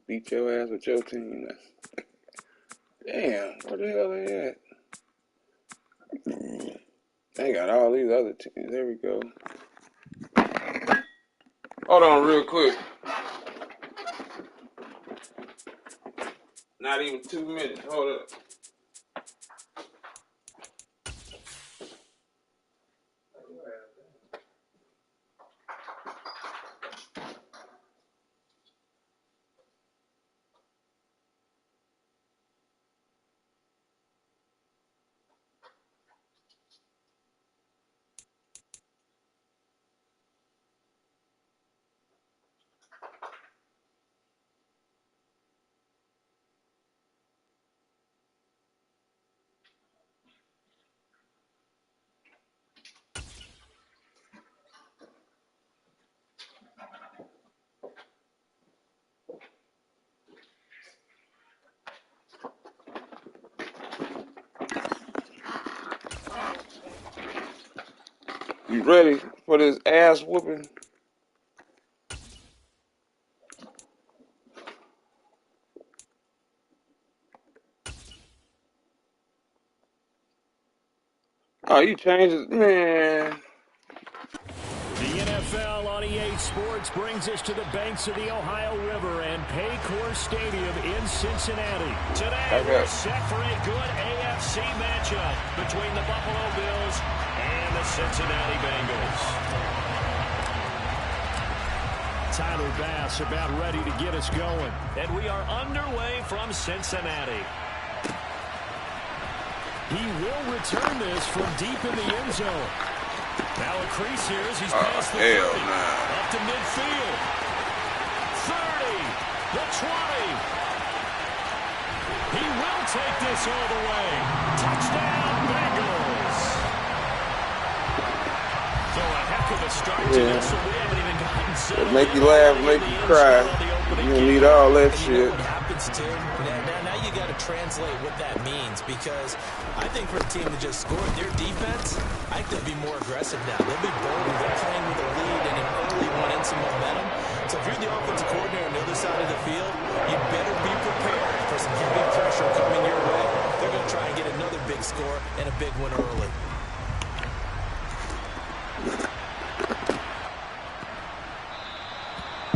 beat your ass with your team. Damn, where the hell they at? They got all these other teams. There we go. Hold on real quick. Not even 2 minutes. Hold up. You ready for this ass whooping? Oh, you changed it, man. The NFL on EA Sports brings us to the banks of the Ohio River and Paycor Stadium in Cincinnati. Today, we're set for a good AFC matchup between the Buffalo Bills and the Cincinnati Bengals. Tyler Bass about ready to get us going. And we are underway from Cincinnati. He will return this from deep in the end zone. Now a crease here as he's past the 30, up to midfield. 30, the 20. He will take this all the way. Touchdown, Bengals. So a heck of a start to this, so we haven't even gotten set. It'll make you laugh, make you cry. You don't need all that shit. What happens too? Now you got to translate what that means, because I think for a team that just scored their defense, I think they'll be more aggressive now. They'll be bolder. They're playing with a lead and an early one and some momentum. So if you're the offensive coordinator on the other side of the field, you better be prepared for some heavy pressure coming your way. They're going to try and get another big score and a big one early.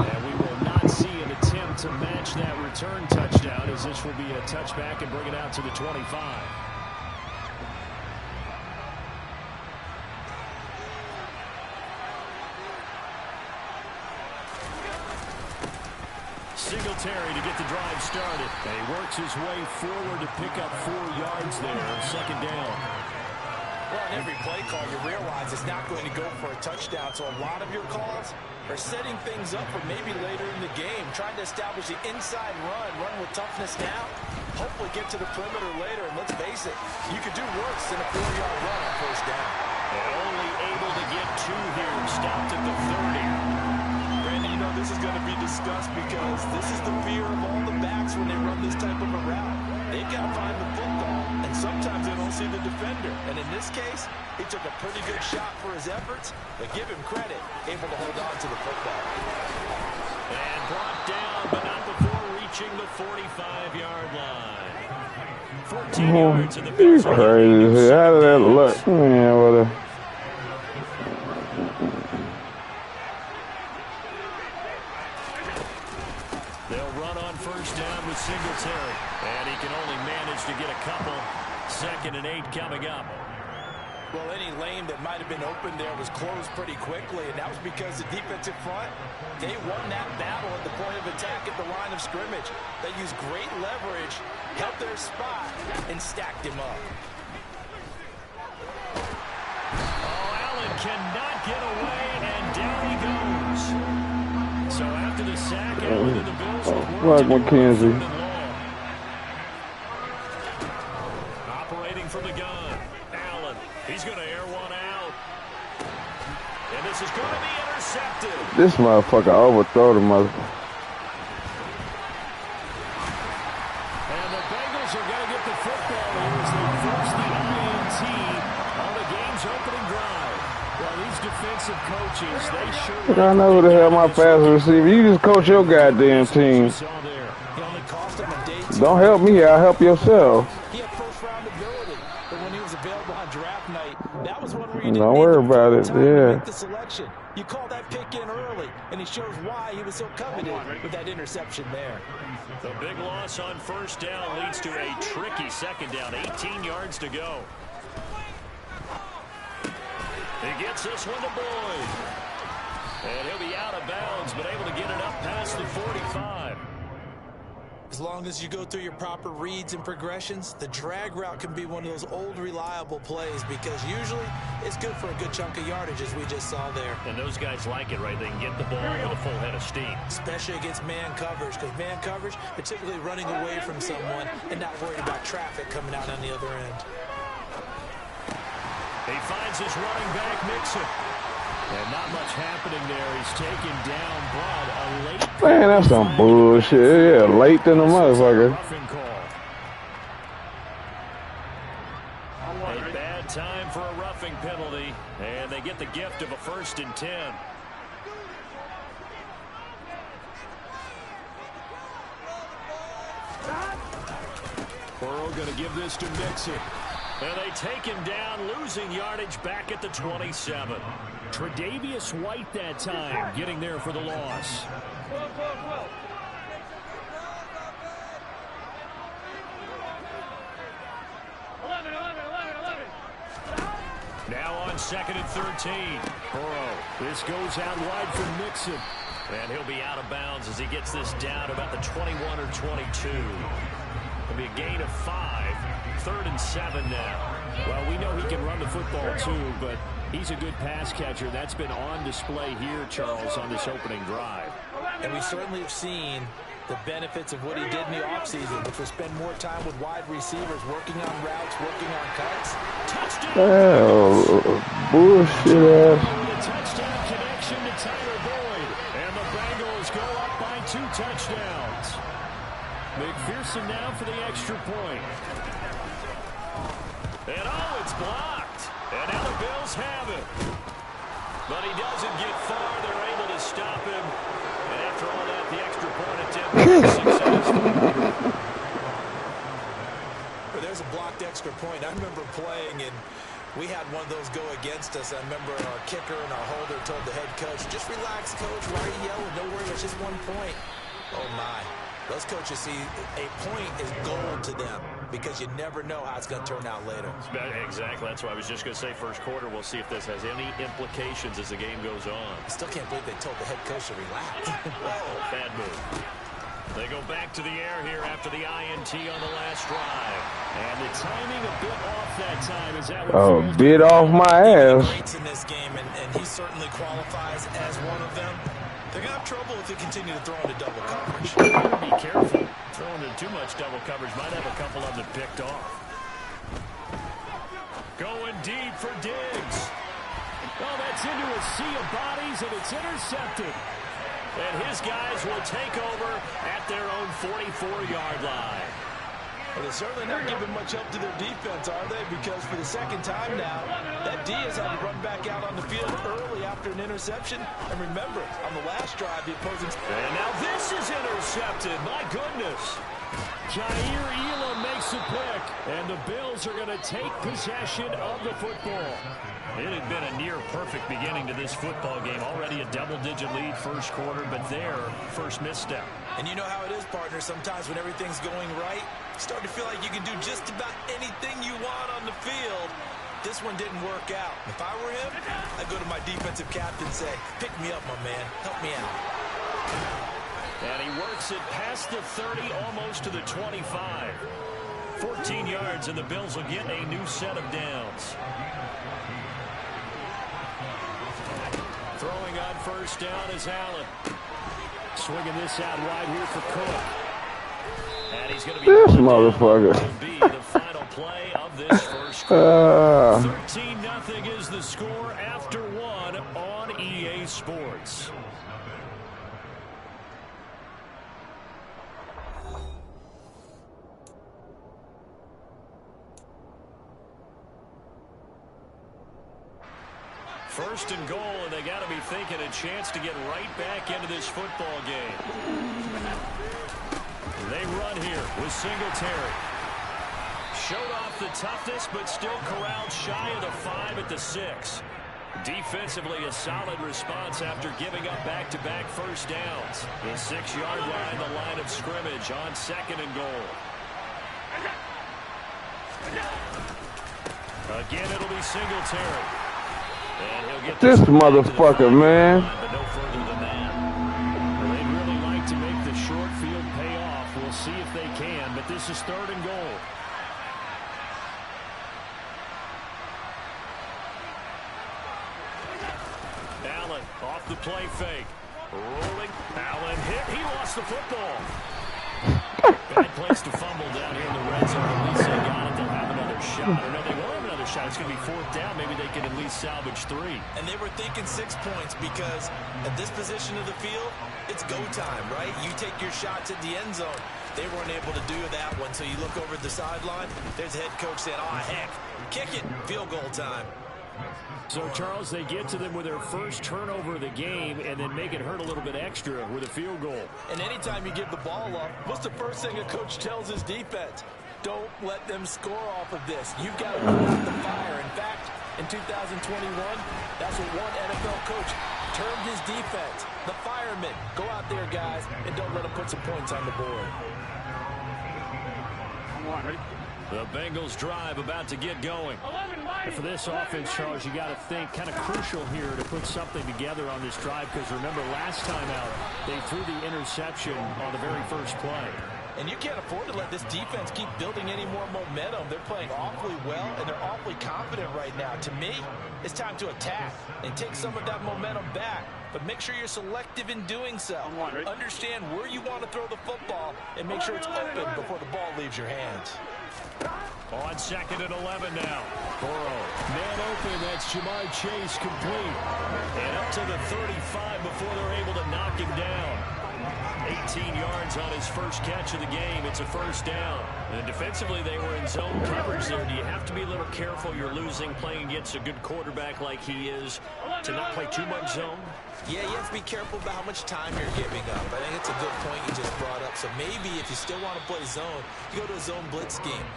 And we will not see an attempt to match that return touchdown, as this will be a touchback and bring it out to the 25. Singletary to get the drive started. And he works his way forward to pick up 4 yards there, second down. Well, in every play call, you realize it's not going to go for a touchdown. So a lot of your calls are setting things up for maybe later in the game, trying to establish the inside run with toughness now, hopefully get to the perimeter later. And let's face it, you could do worse than a 4-yard run on first down. And only able to get 2 here, stopped at the 30. You know this is going to be discussed because this is the fear of all the backs when they run this type of a route. They've got to find the football, and sometimes they don't see the defender. And in this case, he took a pretty good shot for his efforts, but give him credit, able to hold on to the football. And brought down, but not before reaching the 45-yard line. 14 yards in the Bills. Crazy. How did that look? Man, what a... Singletary, and he can only manage to get a couple. 2nd and 8 coming up. Well, any lane that might have been open there was closed pretty quickly, and that was because the defensive front, they won that battle at the point of attack at the line of scrimmage. They used great leverage, held their spot, and stacked him up. Oh, Allen cannot get away, and down he goes. So after the sack, Allen and the Bills like McKenzie. Operating from the gun. Allen, he's going to air one out. And this is going to be intercepted. This motherfucker overthrow the motherfucker. And the Bengals are going to get the football here as they force the INT on the game's opening drive. Well, these defensive coaches, they sure... I know who the hell my fast receiver. You just coach your goddamn team. Don't help me, I'll help yourself. He had first-round ability, but when he was available on draft night, that was one where you didn't Don't worry about it, to yeah. make the selection. You call that pick in early, and he shows why he was so coveted with that interception there. The big loss on first down leads to a tricky second down. 18 yards to go. He gets this one to Boyd. And he'll be out of bounds, but able to get it up past the 45. As long as you go through your proper reads and progressions, the drag route can be one of those old reliable plays because usually it's good for a good chunk of yardage as we just saw there. And those guys like it, right? They can get the ball with a full head of steam. Especially against man coverage, because man coverage, they're typically running away from someone and not worried about traffic coming out on the other end. He finds his running back, Mixon. And not much happening there. He's taken down, but a late... Man, that's some bullshit. Yeah, late than a motherfucker. Roughing call. A bad time for a roughing penalty. And they get the gift of a 1st and 10. Burrow going to give this to Mixon. And they take him down, losing yardage back at the 27. Tre'Davious White that time, getting there for the loss. Now on 2nd and 13. Burrow, this goes out wide from Mixon. And he'll be out of bounds as he gets this down to about the 21 or 22. It'll be a gain of 5. 3rd and 7 now. Well, we know he can run the football too, but he's a good pass catcher. That's been on display here, Charles, on this opening drive. And we certainly have seen the benefits of what he did in the offseason, which was spend more time with wide receivers, working on routes, working on cuts. Touchdown! Oh, bullshit ass. The touchdown connection to Tyler Boyd. And the Bengals go up by 2 touchdowns. McPherson now for the extra point. And oh, it's blocked. And now the Bills have it. But he doesn't get far. They're able to stop him. And after all that, the extra point attempt was successful. Well, there's a blocked extra point. I remember playing, and we had one of those go against us. I remember our kicker and our holder told the head coach, just relax, coach. Why are you yelling? Don't worry, it's just 1 point. Oh, my. Those coaches see a point is gold to them because you never know how it's going to turn out later. Exactly. That's what I was just going to say. First quarter, we'll see if this has any implications as the game goes on. I still can't believe they told the head coach to relax. Oh, bad move. They go back to the air here after the INT on the last drive. And the timing a bit off that time. Is that what bit off my ass. Greats in this game, and he certainly qualifies as one of them. They're going to have trouble if they continue to throw into double coverage. Be careful. Throwing into too much double coverage might have a couple of them picked off. Going deep for Diggs. Oh, that's into a sea of bodies, and it's intercepted. And his guys will take over at their own 44-yard line. Well, they're certainly not giving much help to their defense, are they? Because for the second time now, that D has had to run back out on the field early after an interception. And remember, on the last drive, the opposing... And now this is intercepted. My goodness. Jair Elam makes a pick. And the Bills are going to take possession of the football. It had been a near-perfect beginning to this football game. Already a double-digit lead first quarter, but their first misstep. And you know how it is, partner. Sometimes when everything's going right, you start to feel like you can do just about anything you want on the field. This one didn't work out. If I were him, I'd go to my defensive captain and say, pick me up, my man. Help me out. And he works it past the 30, almost to the 25. 14 yards, and the Bills will get a new set of downs. Throwing on first down is Allen. Swinging this out wide here for Cook. And he's going to be this motherfucker. To be the final play of this first quarter. 13-0 is the score after 1 on EA Sports. First and goal, and they got to be thinking a chance to get right back into this football game. They run run here with Singletary. Showed off the toughness, but still corralled shy of the 5 at the 6. Defensively, a solid response after giving up back-to-back first downs. The 6-yard line, the line of scrimmage on 2nd and goal. Again, it'll be Singletary. And he'll get this motherfucker, man. But no further than that. Well, they'd really like to make the short field pay off. We'll see if they can, but this is 3rd and goal. Allen off the play fake. Rolling. Allen hit. He lost the football. Bad place to fumble down here in the red zone. At least they got it. They'll have another shot. Or no, they won't have another shot. It's going to be 4th down. Maybe they can at least salvage 3. And they were thinking 6 points because at this position of the field, it's go time, right? You take your shots at the end zone. They weren't able to do that one. So you look over at the sideline. There's the head coach saying, oh, heck, kick it. Field goal time. So, Charles, they get to them with their first turnover of the game and then make it hurt a little bit extra with a field goal. And anytime you give the ball up, what's the first thing a coach tells his defense? Don't let them score off of this. You've got to put out the fire. In fact, in 2021, that's what one NFL coach termed his defense. The firemen. Go out there, guys, and don't let them put some points on the board. Ready? The Bengals drive about to get going. And for this offense, Charles, you got to think kind of crucial here to put something together on this drive because remember last time out they threw the interception on the very first play. And you can't afford to let this defense keep building any more momentum. They're playing awfully well, and they're awfully confident right now. To me, it's time to attack and take some of that momentum back. But make sure you're selective in doing so. Understand where you want to throw the football and make sure it's open before the ball leaves your hands. On 2nd and 11 now. Burrow. Man open. That's Jamar Chase complete. And up to the 35 before they're able to knock him down. 18 yards on his first catch of the game. It's a 1st down. And defensively, they were in zone coverage there. Do you have to be a little careful? You're losing playing against a good quarterback like he is to not play too much zone? Yeah, you have to be careful about how much time you're giving up. I think it's a good point you just brought up. So maybe if you still want to play zone, you go to a zone blitz scheme.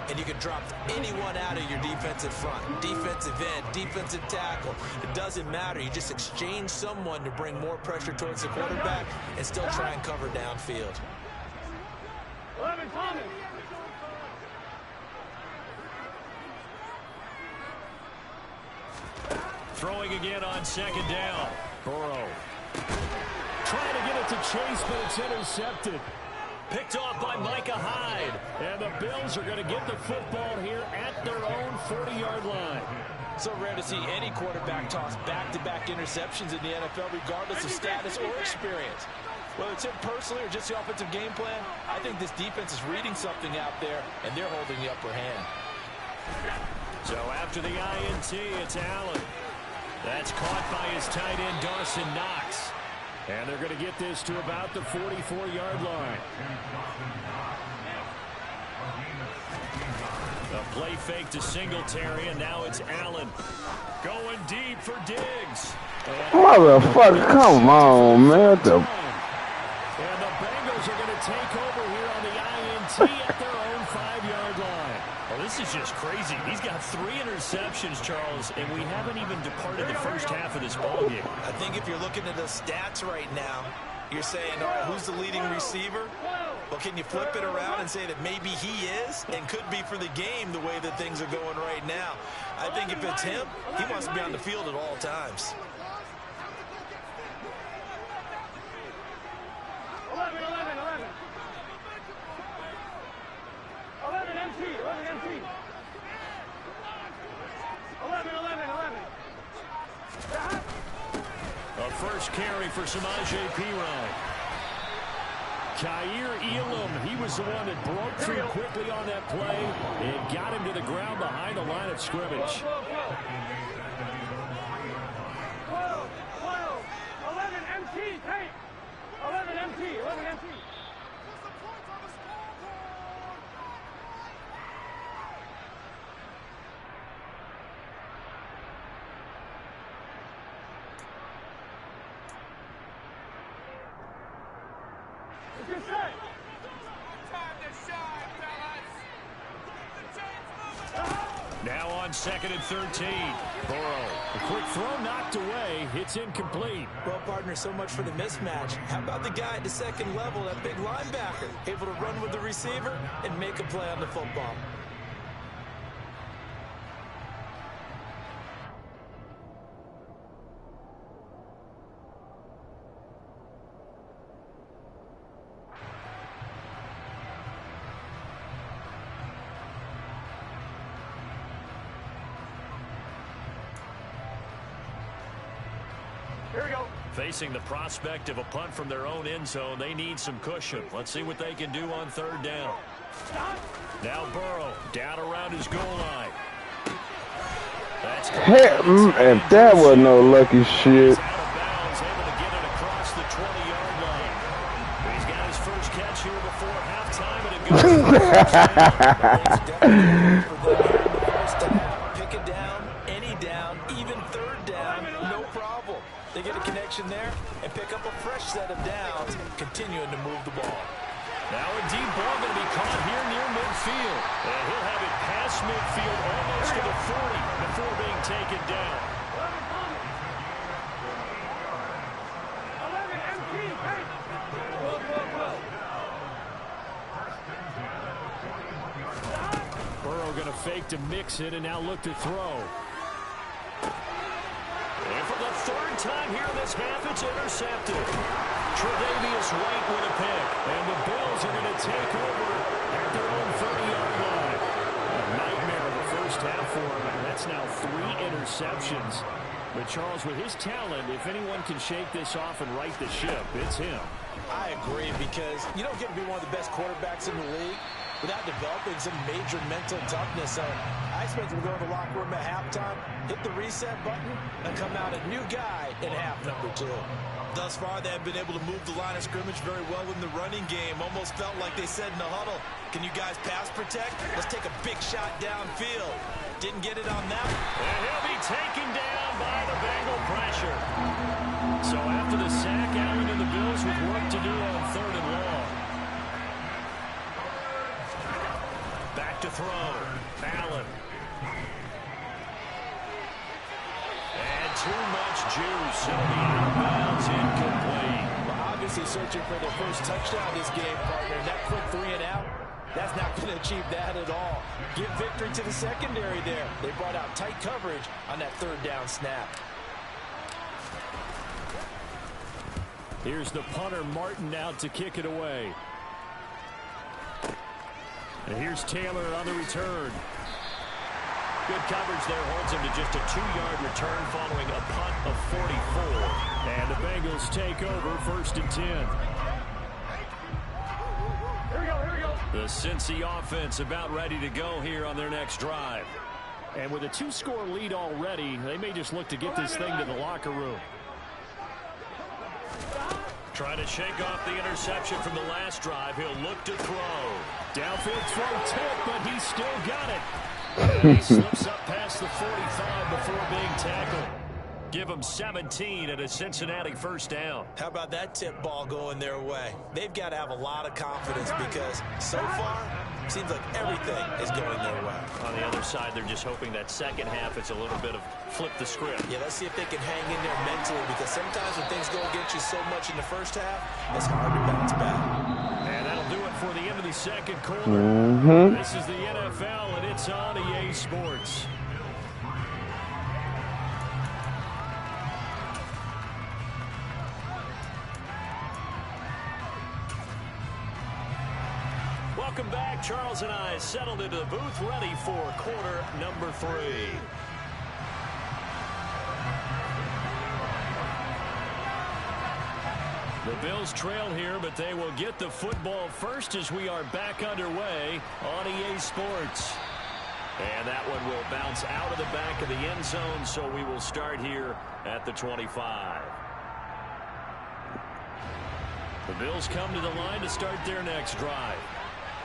And you can drop anyone out of your defensive front. Defensive end, defensive tackle. It doesn't matter. You just exchange someone to bring more pressure towards the quarterback and still try and cover downfield. 11, Thomas. Throwing again on 2nd down. Burrow. Trying to get it to Chase, but it's intercepted. Picked off by Micah Hyde. And the Bills are going to get the football here at their own 40-yard line. So rare to see any quarterback toss back-to-back interceptions in the NFL, regardless of status or experience. Whether it's him personally or just the offensive game plan, I think this defense is reading something out there, and they're holding the upper hand. So after the INT, it's Allen. That's caught by his tight end, Dawson Knox. And they're going to get this to about the 44-yard line. A play fake to Singletary, and now it's Allen. Going deep for Diggs. Motherfucker, come on, man. And the Bengals are going to take over here on the INT at their own 5-yard line. Well, this is just crazy. He's got 3 interceptions, Charles, and we haven't even departed the first half of this ballgame. I think if you're looking at the stats right now, you're saying, all right, who's the leading receiver? Well, can you flip it around and say that maybe he is and could be for the game the way that things are going right now? I think if it's him, he wants to be on the field at all times. 11, MT. 11. A first carry for Samaje Perine. Kaiir Elam, he was the one that broke through quickly on that play and got him to the ground behind the line of scrimmage. 11 MT, tape. 11 MT. on 2nd and 13. Burrow, a quick throw knocked away. It's incomplete. Well, partner, so much for the mismatch. How about the guy at the second level, that big linebacker, able to run with the receiver and make a play on the football? Here we go. Facing the prospect of a punt from their own end zone, they need some cushion. Let's see what they can do on 3rd down. Stop. Now Burrow down around his goal line. That's And that was no lucky shit. He's out of bounds, able to get it across the 20-yard line. He's got his first catch here before halftime, and it goes. Pick it down, any down, even 3rd down, no problem. They get a connection there and pick up a fresh set of downs, continuing to move the ball. Now a deep ball going to be caught here near midfield. And he'll have it past midfield almost to the 40 before being taken down. 11 MT, hey. Burrow going to fake to mix it and now look to throw. And for the 3rd time here in this half, it's intercepted. Tre'Davious White with a pick. And the Bills are going to take over at their own 30-yard line. A nightmare of the first half for him. And that's now 3 interceptions. But Charles, with his talent, if anyone can shake this off and right the ship, it's him. I agree, because you don't get to be one of the best quarterbacks in the league without developing some major mental toughness. So I expect him to go in the locker room at halftime, hit the reset button, and come out a new guy in half number 2. Thus far, they have been able to move the line of scrimmage very well in the running game. Almost felt like they said in the huddle, can you guys pass protect? Let's take a big shot downfield. Didn't get it on that. And he'll be taken down by the Bengal pressure. So after the sack, Allen and the Bills with work to do on 3rd and long. Back to throw. Allen. And too much juice. It'll be out of bounds, incomplete. Well, obviously searching for their first touchdown this game, partner. That quick 3 and out, that's not going to achieve that at all. Give victory to the secondary there. They brought out tight coverage on that 3rd down snap. Here's the punter, Martin, out to kick it away. And here's Taylor on the return. Good coverage there, holds him to just a 2-yard return following a punt of 44. And the Bengals take over 1st and 10. Here we go. The Cincy offense about ready to go here on their next drive. And with a 2-score lead already, they may just look to get this thing to the locker room. Trying to shake off the interception from the last drive. He'll look to throw. Downfield throw tip, but he's still got it. And he slips up past the 45 before being tackled. Give him 17 at a Cincinnati 1st down. How about that tip ball going their way? They've got to have a lot of confidence, because so far, it seems like everything is going their way. On the other side, they're just hoping that second half it's a little bit of flip the script. Yeah, let's see if they can hang in there mentally, because sometimes when things go against you so much in the first half, it's hard to bounce back. And that'll do it for the end of the 2nd quarter. This is the NFL, and it's on EA Sports. Welcome back. Charles and I settled into the booth, ready for quarter number 3. The Bills trail here, but they will get the football first as we are back underway on EA Sports. And that one will bounce out of the back of the end zone, so we will start here at the 25. The Bills come to the line to start their next drive.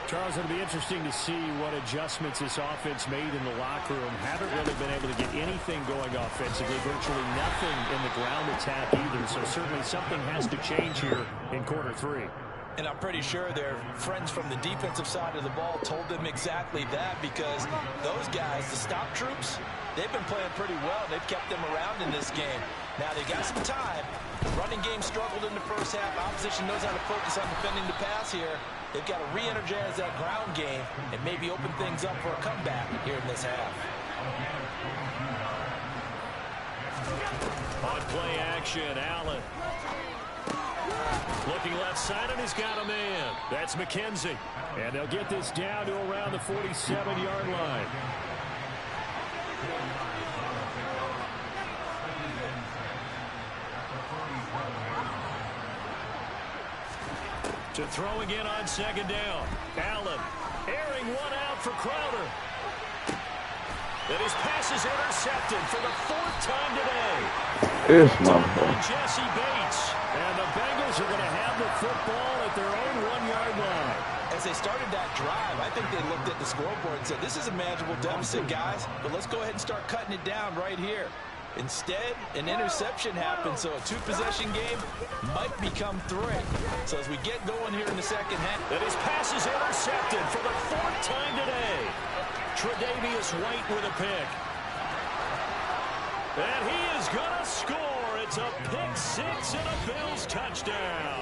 Charles, it'll be interesting to see what adjustments this offense made in the locker room. Haven't really been able to get anything going offensively, virtually nothing in the ground attack either, so certainly something has to change here in quarter 3. And I'm pretty sure their friends from the defensive side of the ball told them exactly that, because those guys, the stop troops, they've been playing pretty well. They've kept them around in this game. Now, they got some time. Running game struggled in the first half. Opposition knows how to focus on defending the pass here. They've got to re-energize that ground game and maybe open things up for a comeback here in this half. On play action, Allen. Looking left side, and he's got a man. That's McKenzie. And they'll get this down to around the 47-yard line. To throw again on second down. Allen airing one out for Crowder. And his pass is intercepted for the 4th time today. It's my Jesse Bates. And the Bengals are going to have the football at their own 1-yard line. As they started that drive, I think they looked at the scoreboard and said, this is a manageable deficit, guys, but let's go ahead and start cutting it down right here. Instead, an interception happened, so a 2-possession game might become 3. So as we get going here in the second half. And his pass is intercepted for the 4th time today. Tre'Davious White with a pick. And he is going to score. It's a pick-6 and a Bills touchdown.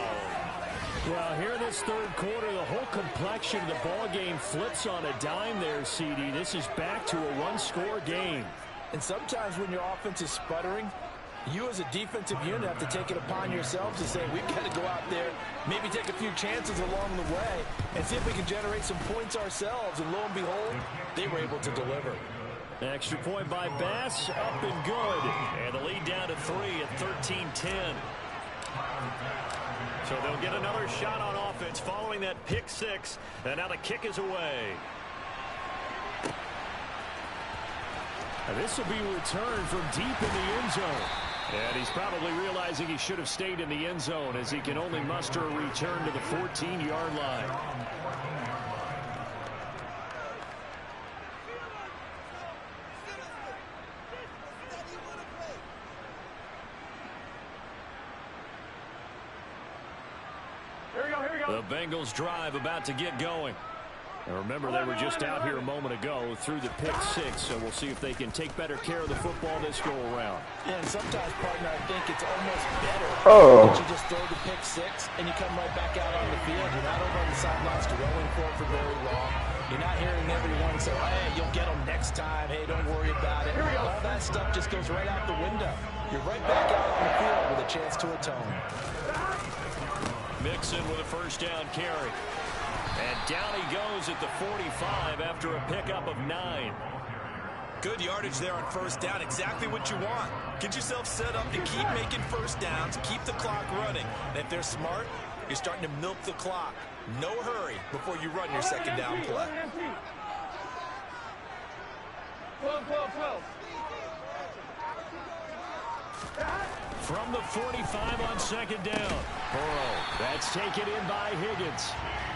Well, here in this third quarter, the whole complexion of the ball game flips on a dime there, CD. This is back to a one-score game. And sometimes when your offense is sputtering, you as a defensive unit have to take it upon yourselves to say, we've got to go out there, maybe take a few chances along the way, and see if we can generate some points ourselves. And lo and behold, they were able to deliver. Extra point by Bass, up and good. And the lead down to 3 at 13-10. So they'll get another shot on offense following that pick-6. And now the kick is away. And this will be returned from deep in the end zone. And he's probably realizing he should have stayed in the end zone, as he can only muster a return to the 14-yard line. The Bengals drive about to get going. And remember, they were just out here a moment ago through the pick-6, so we'll see if they can take better care of the football this go-around. Yeah, and sometimes, partner, I think it's almost better that you just throw the pick-6 and you come right back out on the field. You're not over on the sidelines dwelling for very long. You're not hearing everyone say, hey, you'll get them next time. Hey, don't worry about it. All that stuff just goes right out the window. You're right back out on the field with a chance to atone. Mixon with a first down carry. And down he goes at the 45 after a pickup of 9. Good yardage there on first down. Exactly what you want. Get yourself set up to keep making first downs, keep the clock running. And if they're smart, you're starting to milk the clock. No hurry before you run your second down play. From the 45 on second down. Burrow, that's taken in by Higgins.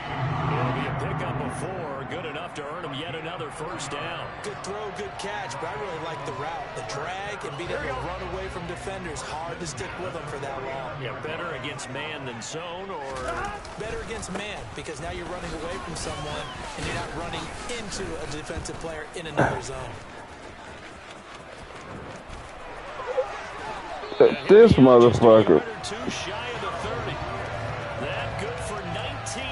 It'll be a pickup of 4, good enough to earn him yet another first down. Good throw, good catch, but I really like the route. The drag and being able to run away from defenders. Hard to stick with them for that long. Yeah, better against man than zone, or? Better against man, because now you're running away from someone and you're not running into a defensive player in another zone. This motherfucker.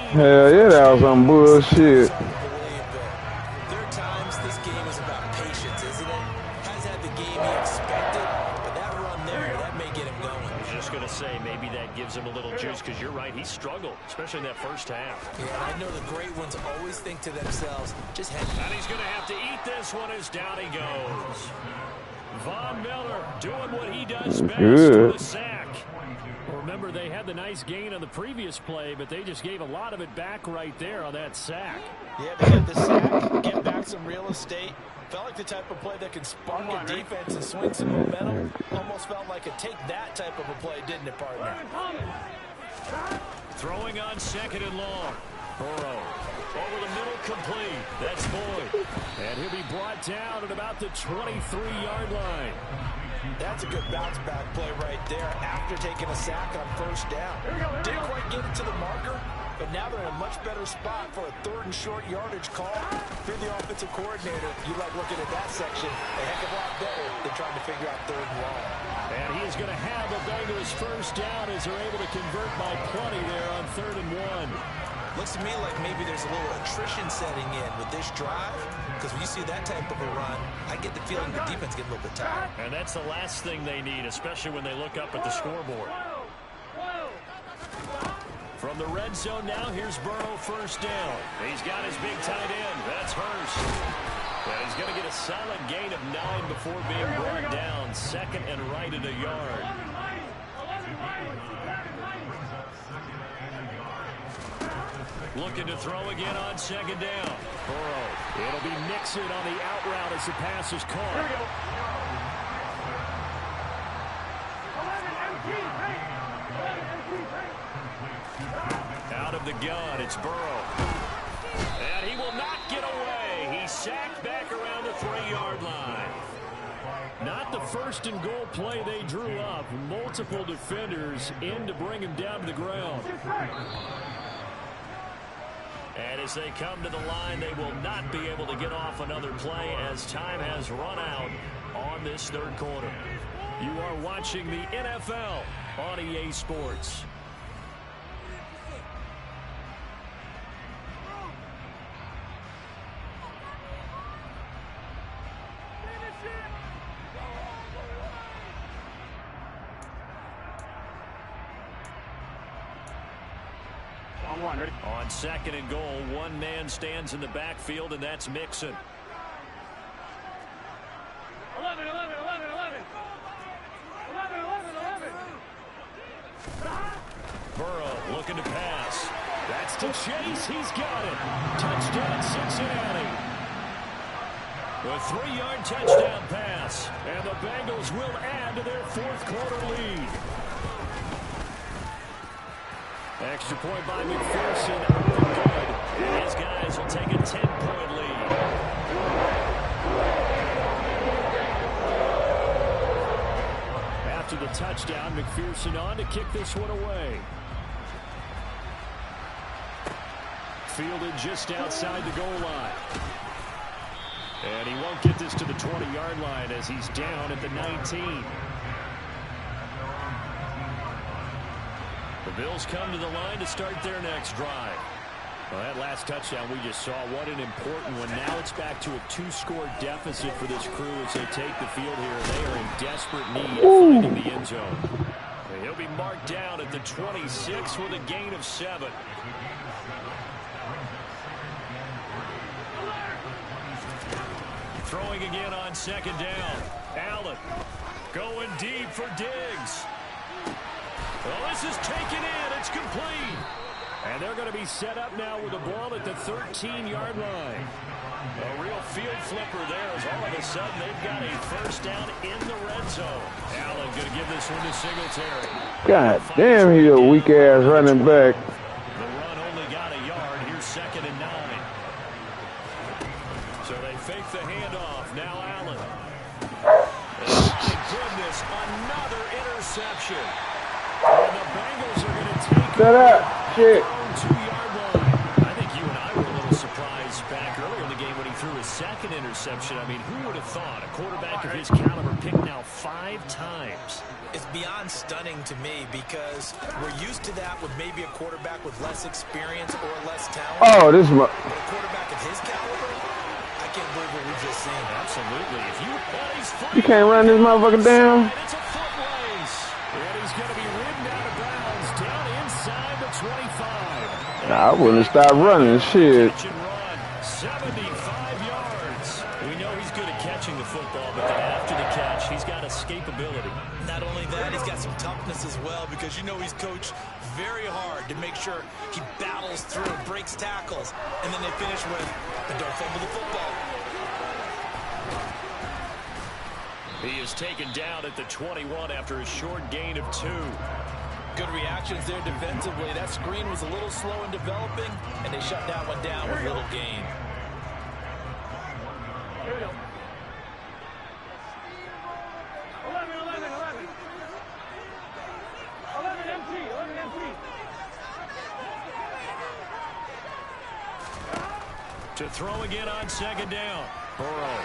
Hell yeah, that was some bullshit. There are times this game is about patience, isn't it? Has had the game he expected, but that run there, that may get him going. I was just going to say, maybe that gives him a little juice, because you're right, he struggled, especially in that first half. Yeah, I know the great ones always think to themselves, just head. And he's going to have to eat this one as down he goes. Von Miller doing what he does best with a sack. Remember, they had the nice gain on the previous play, but they just gave a lot of it back right there on that sack. Yeah, they got the sack, get back some real estate. Felt like the type of play that can spark a defense and swing some momentum. Almost felt like a take-that type of a play, didn't it, partner? Throwing on second and long. Burrow over the middle, complete. That's Boyd. And he'll be brought down at about the 23-yard line. That's a good bounce-back play right there after taking a sack on first down. Didn't quite get it to the marker, but now they're in a much better spot for a 3rd and short yardage call. If you're the offensive coordinator, you like looking at that section a heck of a lot better than trying to figure out 3rd and long. And he is going to have the Bengals first down as they're able to convert by plenty there on 3rd and 1. Looks to me like maybe there's a little attrition setting in with this drive, because when you see that type of a run, I get the feeling the defense get a little bit tired. And that's the last thing they need, especially when they look up at the scoreboard. From the red zone now, here's Burrow first down. He's got his big tight end. That's Hurst. And he's going to get a solid gain of 9 before being brought down. 2nd and right at a yard. Looking to throw again on 2nd down. Burrow. It'll be Mixon on the out route as the pass is caught. Out of the gun, it's Burrow. And he will not get away. He's sacked back around the 3-yard line. Not the 1st and goal play they drew up. Multiple defenders in to bring him down to the ground. And as they come to the line, they will not be able to get off another play as time has run out on this 3rd quarter. You are watching the NFL on EA Sports. On 2nd and goal, one man stands in the backfield, and that's Mixon. 11. Burrow looking to pass. That's to Chase. He's got it. Touchdown, Cincinnati. A 3-yard touchdown pass. And the Bengals will add to their 4th quarter lead. Extra point by McPherson. Good. And his guys will take a 10-point lead. After the touchdown, McPherson on to kick this one away. Fielded just outside the goal line. And he won't get this to the 20-yard line as he's down at the 19. The Bills come to the line to start their next drive. Well, that last touchdown we just saw, what an important one. Now it's back to a 2-score deficit for this crew as they take the field here. They are in desperate need of finding the end zone. And he'll be marked down at the 26 with a gain of 7. Throwing again on 2nd down. Allen going deep for Diggs. Well, this is taken in. It's complete. And they're going to be set up now with the ball at the 13-yard line. A real field flipper there as all of a sudden they've got a first down in the red zone. Allen going to give this one to Singletary. God damn, he's a weak-ass running back. The run only got a yard. Here's 2nd and 9. So they fake the handoff. Now Allen. Oh, my goodness, another interception. And the Bengals are going to take Shut up. Shit. 2-yard line. I think you and I were a little surprised back earlier in the game when he threw his 2nd interception. I mean, who would have thought a quarterback of his caliber picked now 5 times? It's beyond stunning to me because we're used to that with maybe a quarterback with less experience or less talent. Oh, this is my... But a quarterback of his caliber, I can't believe what we've just seen. Absolutely. If you he's free, You can't run this motherfucker down. It's a foot race. And he's going to be ridden out of bounds down inside the 25. Nah, I wouldn't have stopped running. Shit. Catch and run, 75 yards. We know he's good at catching the football, but then after the catch, he's got escapability. Not only that, he's got some toughness as well because you know he's coached very hard to make sure he battles through, breaks tackles, and then they finish with, but don't fumble the football. He is taken down at the 21 after a short gain of 2. Good reactions there defensively. That screen was a little slow in developing, and they shut that one down with little gain. Here we go. 11 empty. To throw again on second down. Burrow.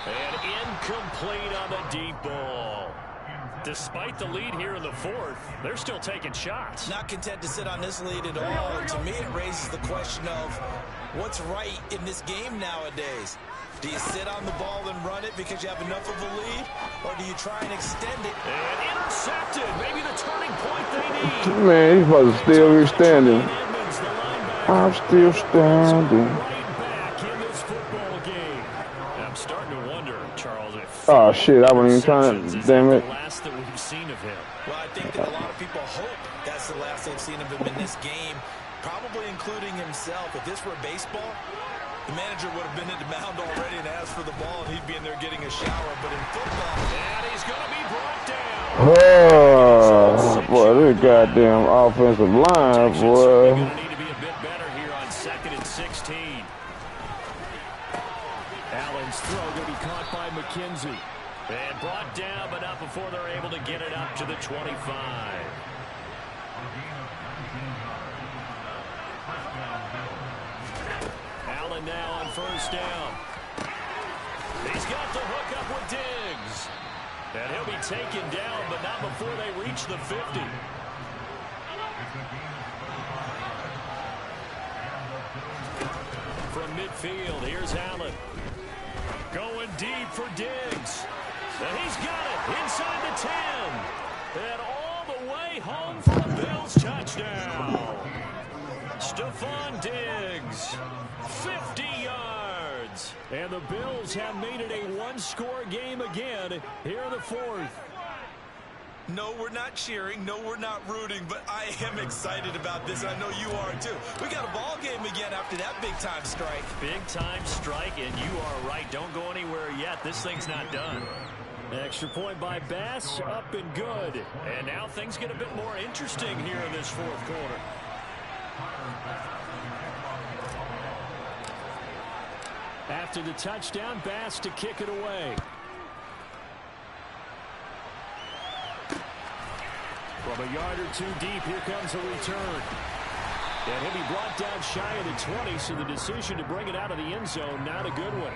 And incomplete on the deep ball. Despite the lead here in the fourth, they're still taking shots. Not content to sit on this lead at all. To me, it raises the question of what's right in this game nowadays. Do you sit on the ball and run it because you have enough of a lead, or do you try and extend it? And intercepted. Maybe the turning point they need. Man, he's supposed to still be standing. I'm still standing. Oh shit, I wasn't even trying to, damn it. Last that we've seen of him. Well, I think that a lot of people hope that's the last they've seen of him in this game, probably including himself. If this were baseball, the manager would have been in the mound already and asked for the ball, and he'd be in there getting a shower. But in football, and he's going to be brought down. Oh, boy, this goddamn offensive line, boy. Going to need to be a bit better here on 2nd and 16. Allen's throw going to be caught by McKenzie. And brought down, but not before they're able to get it up to the 25. Allen now on first down. He's got the hook up with Diggs. And he'll be taken down, but not before they reach the 50. From midfield, here's Allen. Going deep for Diggs. And he's got it inside the 10. And all the way home for the Bills touchdown. Stephon Diggs, 50 yards. And the Bills have made it a one-score game again here in the fourth. No, we're not cheering. No, we're not rooting. But I am excited about this. I know you are, too. We got a ball game again after that big-time strike. Big-time strike, and you are right. Don't go anywhere yet. This thing's not done. Extra point by Bass, up and good. And now things get a bit more interesting here in this fourth quarter. After the touchdown, Bass to kick it away. From a yard or two deep, here comes a return. And he'll be brought down shy of the 20, so the decision to bring it out of the end zone, not a good one.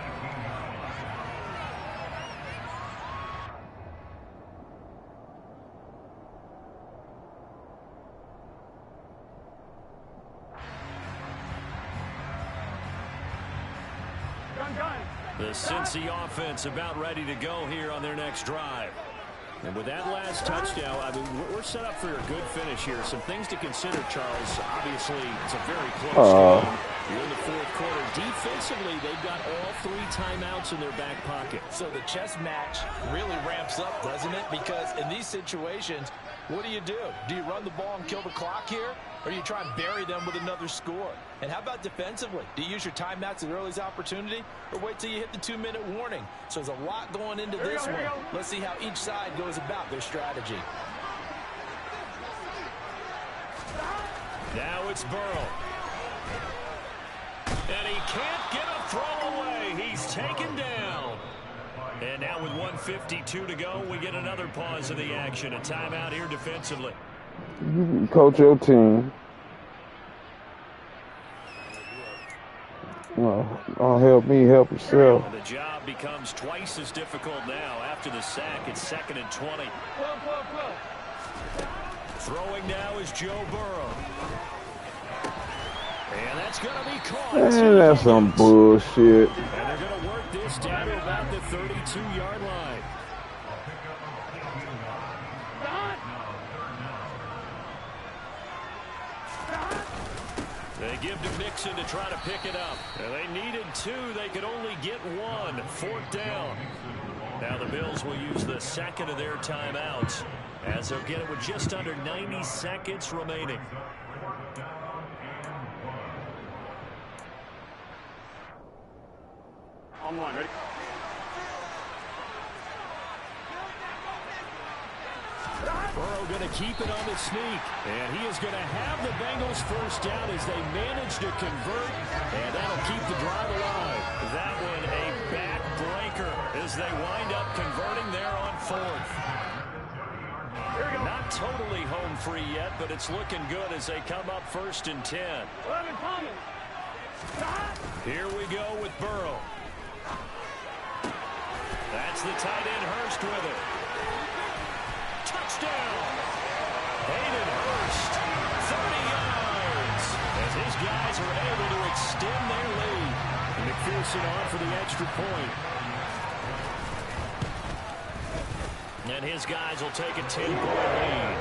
The Cincy offense about ready to go here on their next drive. And with that last touchdown, I mean, we're set up for a good finish here. Some things to consider, Charles. Obviously, it's a very close game. You're in the fourth quarter. Defensively, they've got all 3 timeouts in their back pocket. So the chess match really ramps up, doesn't it? Because in these situations, what do? Do you run the ball and kill the clock here? Or do you try and bury them with another score? And how about defensively? Do you use your timeouts at earliest opportunity? Or wait till you hit the 2-minute warning? So there's a lot going into this one. Let's see how each side goes about their strategy. Now it's Burrow. And he can't get a throw away. He's taken down. And now with 1:52 to go, we get another pause of the action. A timeout here defensively. You coach your team. Well, help me, help yourself. The job becomes twice as difficult now. After the sack, it's 2nd and 20. Throwing now is Joe Burrow. And that's going to be caught. Man, that's some bullshit. And they're going to work this down to about the 32-yard line. They give to Mixon to try to pick it up. And they needed 2. They could only get 1. 4th down. Now the Bills will use the second of their timeouts as they'll get it with just under 90 seconds remaining. On one, ready? Burrow going to keep it on the sneak. And he is going to have the Bengals first down as they manage to convert. And that'll keep the drive alive. That one a backbreaker as they wind up converting there on 4th. Not totally home free yet, but it's looking good as they come up 1st and 10. 11 coming. Here we go with Burrow. That's the tight end Hurst with it. Touchdown! Hayden Hurst, 30 yards. As his guys are able to extend their lead. And McPherson on for the extra point. And his guys will take a 10-point lead.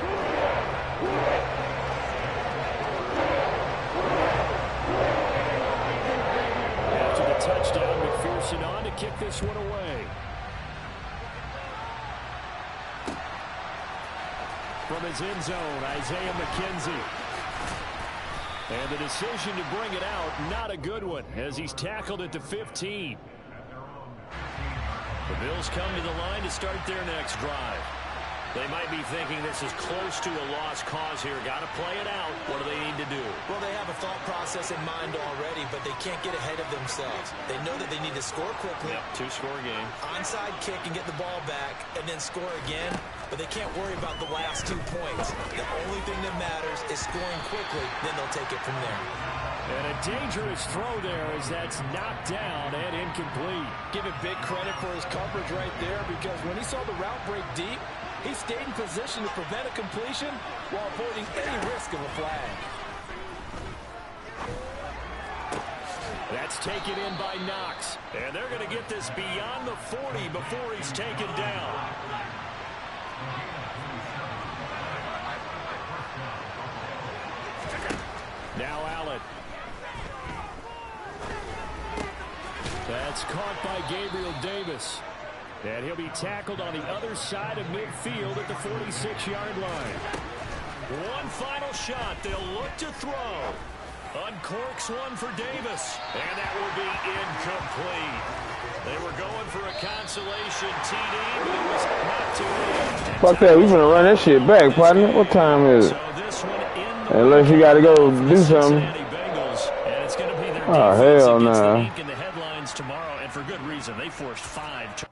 After the touchdown, McPherson on to kick this one away. From his end zone, Isaiah McKenzie. And the decision to bring it out, not a good one, as he's tackled at the 15. The Bills come to the line to start their next drive. They might be thinking this is close to a lost cause here. Got to play it out. What do they need to do? Well, they have a thought process in mind already, but they can't get ahead of themselves. They know that they need to score quickly. Yep, two-score game. Onside kick and get the ball back, and then score again. But they can't worry about the last 2 points. The only thing that matters is scoring quickly. Then they'll take it from there. And a dangerous throw there as that's knocked down and incomplete. Give him big credit for his coverage right there, because when he saw the route break deep, he stayed in position to prevent a completion while avoiding any risk of a flag. That's taken in by Knox. And they're going to get this beyond the 40 before he's taken down. Now Allen. That's caught by Gabriel Davis. And he'll be tackled on the other side of midfield at the 46-yard line. One final shot. They'll look to throw. Uncorks one for Davis. And that will be incomplete. They were going for a consolation TD, but it was not to be. Fuck that, we finna run that shit back, partner. What time is it? Unless you gotta go do something. Oh, hell no. In the headlines tomorrow, and for good reason. They forced 5.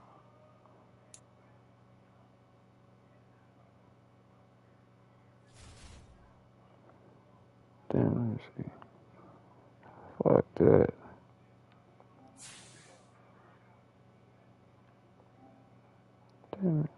Damn, let me see. Fuck that. Damn it.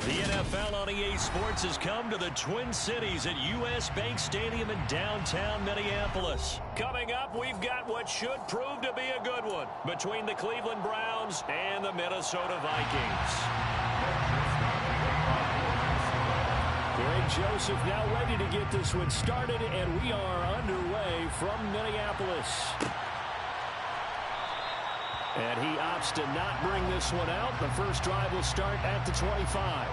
NFL on EA Sports has come to the Twin Cities at U.S. Bank Stadium in downtown Minneapolis. Coming up, we've got what should prove to be a good one between the Cleveland Browns and the Minnesota Vikings. Greg Joseph now ready to get this one started, and we are underway from Minneapolis. And he opts to not bring this one out. The first drive will start at the 25.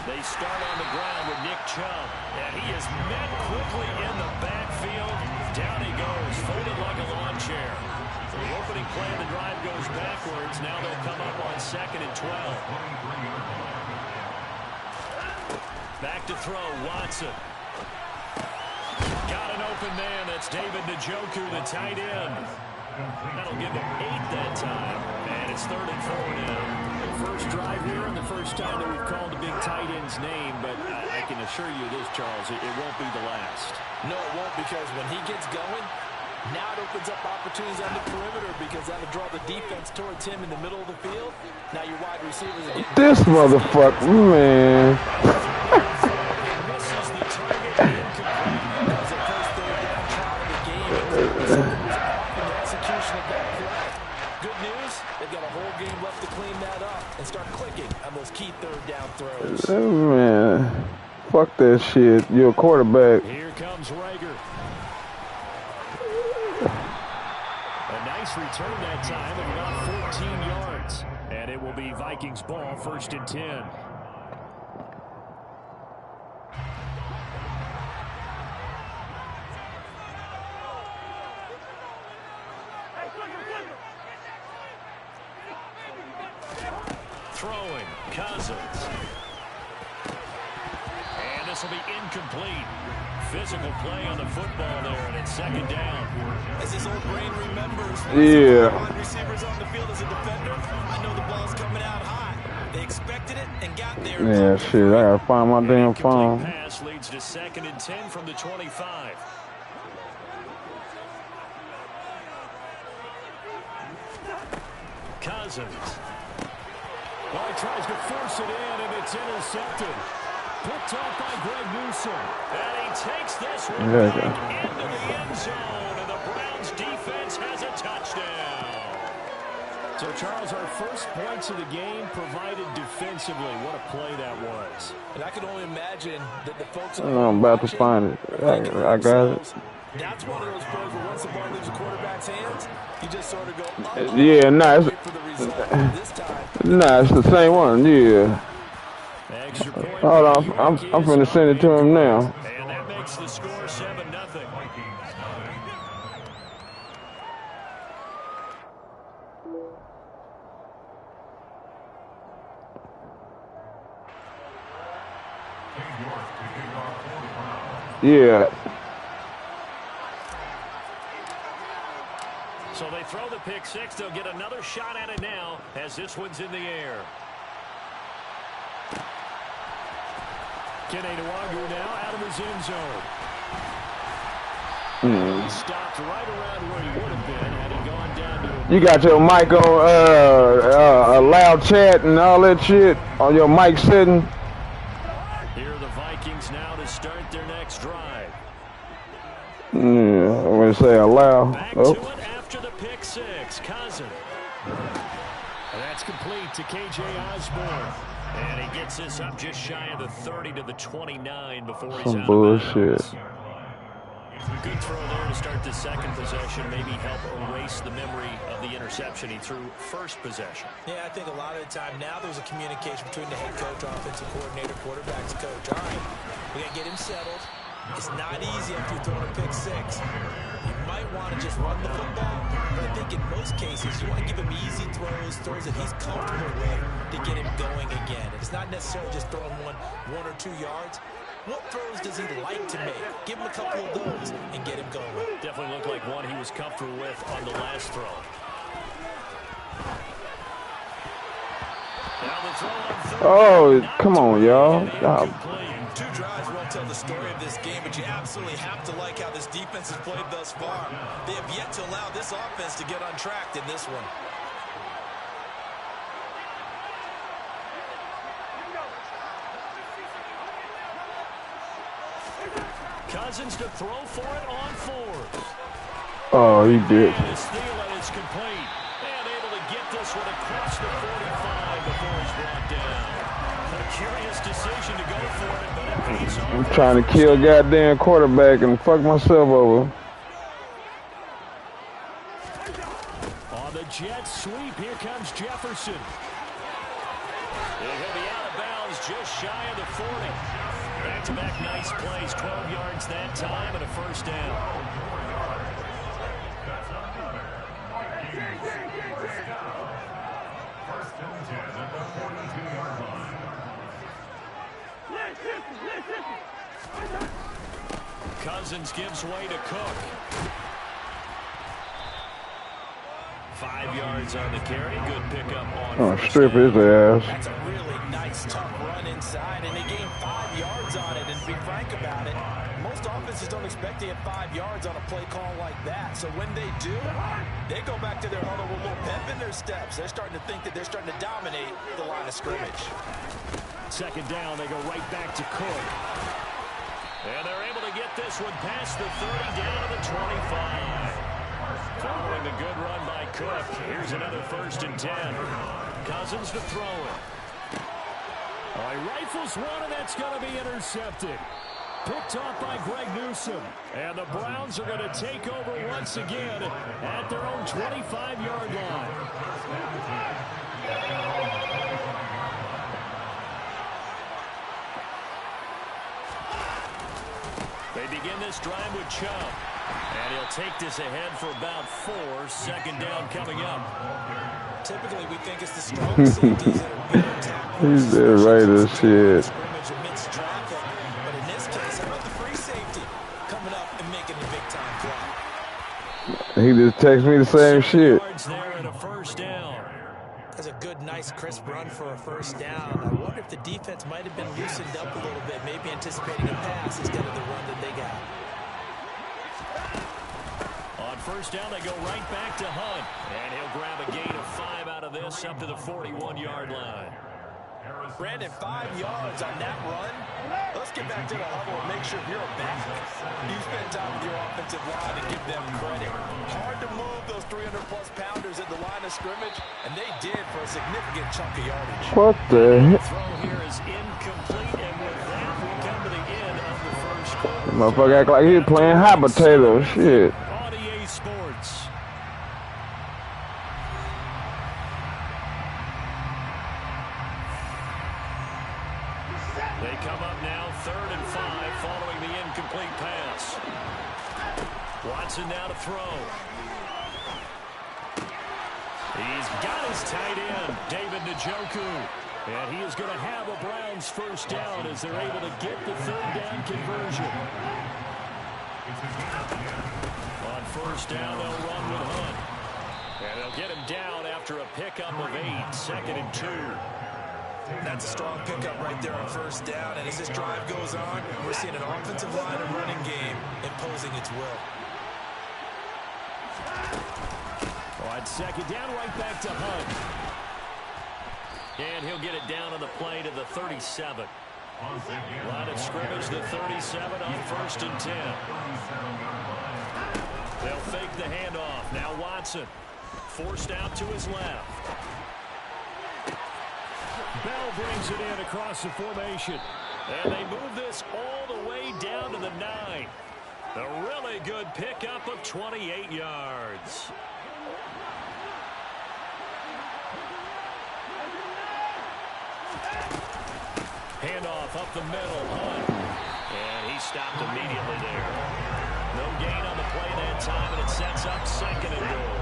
They start on the ground with Nick Chubb. And he is met quickly in the backfield. Down he goes, folded like a lawn chair. The opening play of the drive goes backwards. Now they'll come up on 2nd and 12. Back to throw, Watson. Got an open man. That's David Njoku, the tight end. That'll give him 8 that time. And it's 3rd and 4 now. The first drive here and the first time that we've called the big tight end's name. But I can assure you this, Charles, it won't be the last. No, it won't, because when he gets going, now it opens up opportunities on the perimeter, because that'll draw the defense towards him in the middle of the field. Now your wide receivers are getting... This motherfucker, man. misses the target, incomplete. That was the first third down try of the game. The execution of that play. Good news, they've got a whole game left to clean that up and start clicking on those key third down throws. Man, fuck that shit. You're a quarterback. Here comes Rager. A nice return that time of about 14 yards. And it will be Vikings ball, 1st and 10. Throwing, Cousins. And this will be incomplete. Physical play on the football there, and it's 2nd down. As his old brain remembers, Yeah. wide receivers on the field as a defender, I know the ball's coming out high. They expected it and got there. Yeah, shit. I gotta find my damn phone. Pass leads to 2nd and 10 from the 25. Cousins. Well, he tries to force it in, and it's intercepted. Picked off by Greg Newsome. And he takes this one back into the end zone, and the Browns defense has a touchdown. So, Charles, our first points of the game provided defensively. What a play that was. And I can only imagine that the folks I'm about to find it. I got it. That's one of those plays where once the ball leaves the quarterback's hands, you just sort of go, Yeah, nah, wait for the result. This time, nah, it's the same one. Yeah. Extra point. Hold on, I'm finna send it to him now. And that makes the score 7-0. Yeah. So they throw the pick six. They'll get another shot at it now as this one's in the air. Kenny Nwagu now out of his end zone. He stopped right around where he would have been had he gone down to him. You got your mic on a loud chat and all that shit on your mic setting. Here are the Vikings now to start their next drive. Yeah, I'm gonna say allow. Back Oh. to it after the pick six. Cousin. And that's complete to K.J. Osborne. And he gets this up just shy of the 30 to the 29 before he's Some out bullshit. of bounds. Good throw there to start the second possession. Maybe help erase the memory of the interception he threw first possession. Yeah, I think a lot of the time now there's a communication between the head coach, offensive coordinator, quarterback's coach. All right, we got to get him settled. It's not easy after you're throwing a pick six. You might want to just run the football, but I think in most cases you want to give him easy throws that he's comfortable with to get him going again. It's not necessarily just throwing one or 2 yards. What throws does he like to make? Give him a couple of those and get him going. Definitely looked like one he was comfortable with on the last throw. Now the throw on third. Oh, come on, y'all. 2 drives won't tell the story of this game, but you absolutely have to like how this defense has played thus far. They have yet to allow this offense to get untracked in this one. Cousins to throw for it on fourth. Oh, he did. And steal and it's complete. And able to get this one across the 45 before he's brought down. A curious decision to go for it, but it pays off. I'm trying to kill goddamn quarterback and fuck myself over. On the jet sweep, here comes Jefferson. He'll be out of bounds just shy of the 40. Back-to-back nice plays, 12 yards that time and a first down. Cousins gives way to Cook. 5 yards on the carry. Good pickup on Strip his ass. That's a really nice, tough run inside, and they gained 5 yards on it. And to be frank about it, most offenses don't expect to get 5 yards on a play call like that. So when they do, they go back to their huddle with a little pep in their steps. They're starting to think that they're starting to dominate the line of scrimmage. Second down, they go right back to Cook. And they're able to get this one past the 30, down to the 25. Following a good run by Cook, here's another 1st and 10. Cousins to throw it. All right, rifles one, and that's going to be intercepted. Picked off by Greg Newsome. And the Browns are going to take over once again at their own 25-yard line. They begin this drive with Chubb. And he'll take this ahead for about 4. Second down coming up. Typically, we think it's the strong safeties that are better tacklers. He's there right as shit. Scrimmage amidst traffic. But in this case, how about the free safety coming up and making a big-time play? He just texted me the same shit. Yards there and a first down. That's a good, nice, crisp run for a first down. I wonder if the defense might have been loosened up a little bit, maybe anticipating a pass instead of the run that they got. On first down, they go right back to Hunt. And he'll grab a gain of 5 out of this up to the 41-yard line. Brandon, 5 yards on that run. Let's get back to the huddle and make sure if you're a back, you spend time with your offensive line and give them credit. Hard to move those 300-plus pounders at the line of scrimmage, and they did for a significant chunk of yardage. What the heck? Throw here is incomplete, and with that, we come to the end of the first quarter. Motherfucker act like he's playing hot potato. Shit. On EA Sports. They come up now, 3rd and 5, following the incomplete pass. Watson now to throw. He's got his tight end, David Njoku. And he is going to have a Browns first down as they're able to get the 3rd down conversion. On first down, they'll run with Hunt. And they'll get him down after a pickup of 8, 2nd and 2. That's a strong pickup right there on first down. And as this drive goes on, we're seeing an offensive line and running game imposing its will. On second down, right back to Hunt. And he'll get it down on the play to the 37. Line of scrimmage, the 37 on 1st and 10. They'll fake the handoff. Now Watson forced out to his left. Bell brings it in across the formation. And they move this all the way down to the 9. A really good pickup of 28 yards. Handoff up the middle, Hunt. And he stopped immediately there. No gain on the play that time, and it sets up 2nd and goal.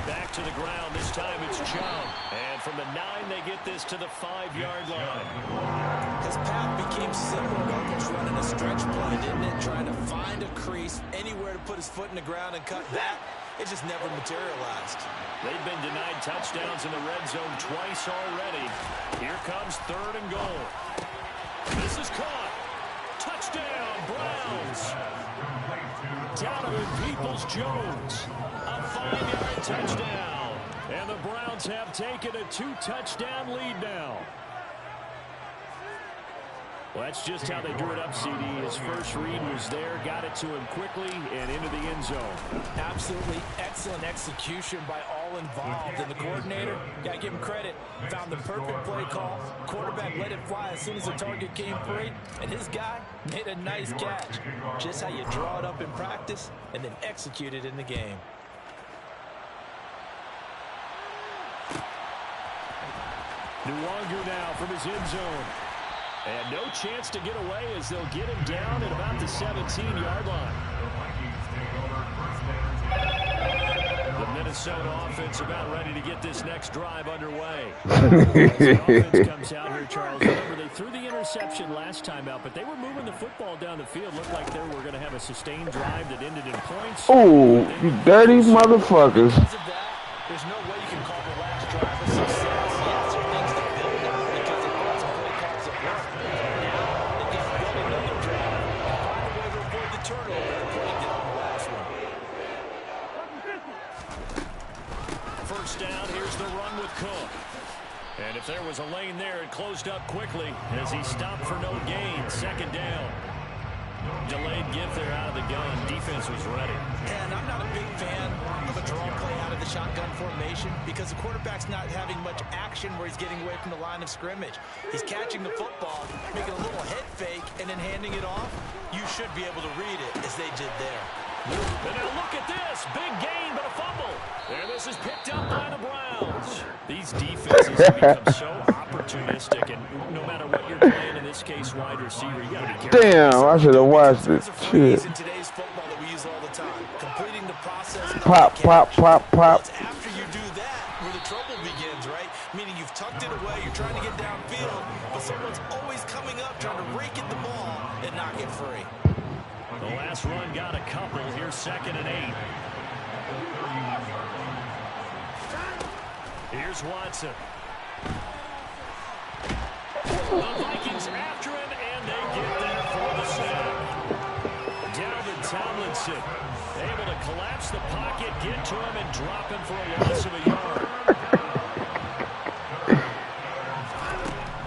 Back to the ground. This time it's Joe. And from the 9, they get this to the 5-yard line. His path became similar to almost running a stretch play, didn't it? Trying to find a crease, anywhere to put his foot in the ground and cut back. It just never materialized. They've been denied touchdowns in the red zone twice already. Here comes 3rd and goal. This is caught. Touchdown, Browns. Donovan Peoples-Jones. A 5-yard touchdown. And the Browns have taken a 2-touchdown lead now. Well, that's just how they drew it up, CD. His first read was there, got it to him quickly, and into the end zone. Absolutely excellent execution by all involved. And the coordinator, got to give him credit, found the perfect play call. Quarterback let it fly as soon as the target came free, and his guy made a nice catch. Just how you draw it up in practice and then execute it in the game. Nwangu now from his end zone. And no chance to get away as they'll get him down at about the 17-yard line. The Minnesota offense about ready to get this next drive underway. As the offense comes out here, Charles, remember they threw the interception last time out, but they were moving the football down the field. Looked like they were going to have a sustained drive that ended in points. Oh, you dirty motherfuckers. Because of that, there's no way you can call the last drive a success. Yes, there are things to build on because they brought some play calls that work. Now, they get to build another drive and find a way to avoid the turnover that plagued it on the last one. First down, here's the run with Cook. And if there was a lane there, it closed up quickly as he stopped for no gain. 2nd down. Delayed give there out of the gun. Defense was ready. And I'm not a big fan of a draw play out of the shotgun formation because the quarterback's not having much action where he's getting away from the line of scrimmage. He's catching the football, making a little head fake, and then handing it off. You should be able to read it as they did there. And now look at this. Big gain, but a fumble. And this is picked up by the Browns. These defenses have become so opportunistic, and no matter what you're playing, in this case, wide receiver, you got to be careful. Damn, I should have watched it. Shit. In today's football that we use all the time, completing the process. Pop, pop, pop, pop. It's after you do that where the trouble begins, right? Meaning you've tucked it away, you're trying to get downfield, but someone's always coming up trying to rake at the ball and knock it free. The last run got a couple. Here's 2nd and 8. Here's Watson. The Vikings after him, and they get there for the sack. Dalvin Tomlinson able to collapse the pocket, get to him, and drop him for a loss of a yard.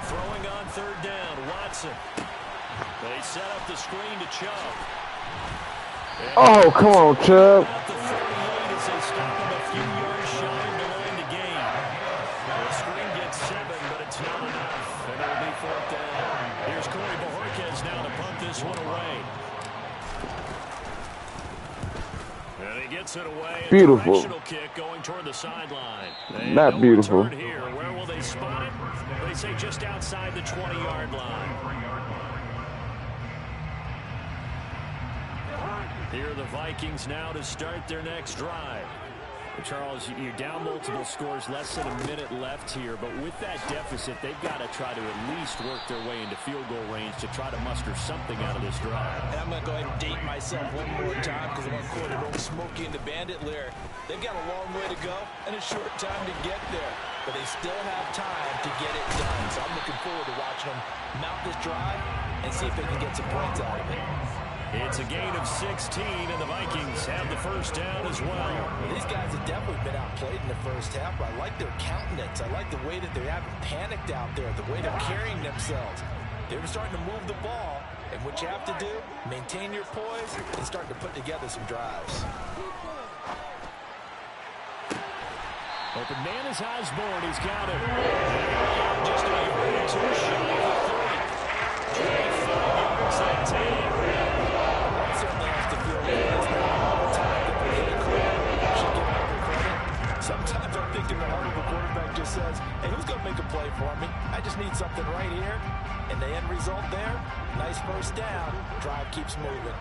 Throwing on 3rd down, Watson. They set up the screen to Chubb. Oh, come on, Chubb. At the 38 as they stop him a few yards shy of blowing the game. The screen gets 7, but it's not enough. And it'll be 4th down. Here's Corey Bojorquez now to punt this one away. And he gets it away. Beautiful. Directional kick going toward the sideline. Not beautiful. Here. Where will they spot it? They say just outside the 20-yard line. Here are the Vikings now to start their next drive. Charles, you're down multiple scores, less than a minute left here, but with that deficit, they've got to try to at least work their way into field goal range to try to muster something out of this drive. And I'm going to go ahead and date myself one more time because I'm going to quote an old Smokey and the Bandit lyric. They've got a long way to go and a short time to get there, but they still have time to get it done. So I'm looking forward to watching them mount this drive and see if they can get some points out of it. It's a gain of 16, and the Vikings have the first down as well. These guys have definitely been outplayed in the first half, but I like their countenance. I like the way that they haven't panicked out there, the way they're carrying themselves. They're starting to move the ball, and what you have to do, maintain your poise and start to put together some drives. Open man is Osborne. He's got it. Just a yard or two shy of 30. 25 yards that time. Certainly has to feel that it's not all the time that we're getting credit. Should give him credit. Sometimes I'm thinking the heart of the quarterback just says, hey, who's going to make a play for me? I just need something right here. And the end result there, nice first down. Drive keeps moving.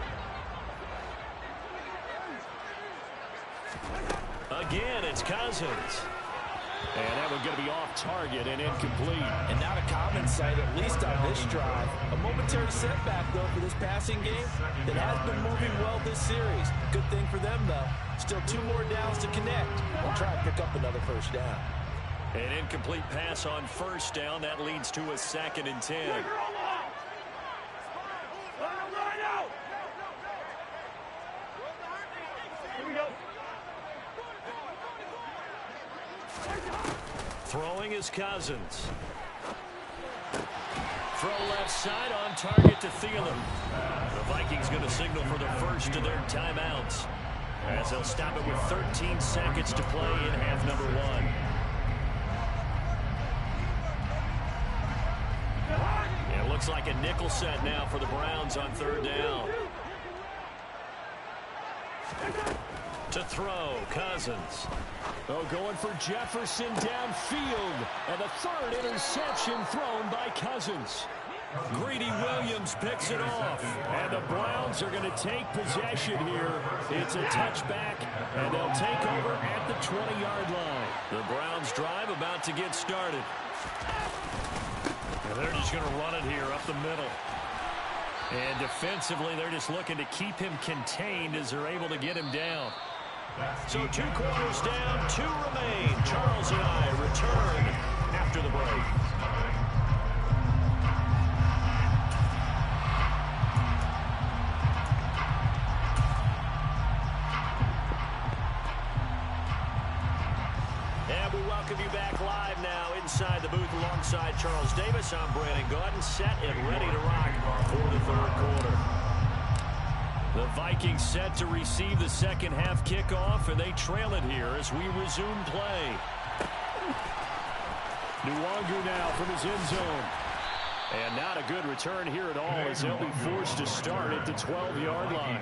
Again, it's Cousins. And that one's going to be off target and incomplete. And not a common sight, at least on this drive. A momentary setback, though, for this passing game that has been moving well this series. Good thing for them, though. Still 2 more downs to connect. They'll try and pick up another first down. An incomplete pass on first down. That leads to a 2nd and 10. Throwing is Cousins. Throw left side on target to Thielen. The Vikings going to signal for the first of their timeouts, as they'll stop it with 13 seconds to play in half number 1. It looks like a nickel set now for the Browns on 3rd down. To throw, Cousins. Oh, going for Jefferson downfield. And the 3rd interception thrown by Cousins. Greedy Williams picks it off. And the Browns are going to take possession here. It's a touchback, and they'll take over at the 20-yard line. The Browns drive about to get started. And they're just going to run it here up the middle. And defensively, they're just looking to keep him contained as they're able to get him down. So 2 quarters down, 2 remain. Charles and I return after the break. And we welcome you back live now inside the booth alongside Charles Davis. I'm Brandon Gaudin, set and ready to rock for the 3rd quarter. The Vikings set to receive the second half kickoff, and they trail it here as we resume play. Nwangu now from his end zone. And not a good return here at all, as they'll be forced to start at the 12-yard line.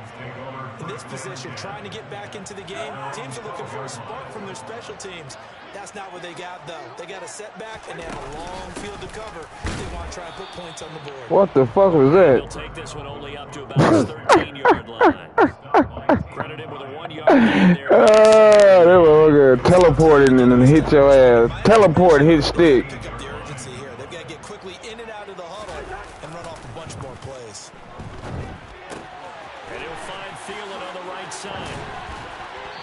In this position, trying to get back into the game, teams are looking for a spark from their special teams. That's not what they got, though. They got a setback, and they have a long field to cover if they want to try and put points on the board. What the fuck was that? They'll take this one only up to about his 13-yard line. Credit him with a 1-yard gain there. They were teleporting and then hit your ass. Teleport, hit stick. Pick up the urgency here. They've got to get quickly in and out of the huddle and run off a bunch more plays. And he'll find Thielen on the right side.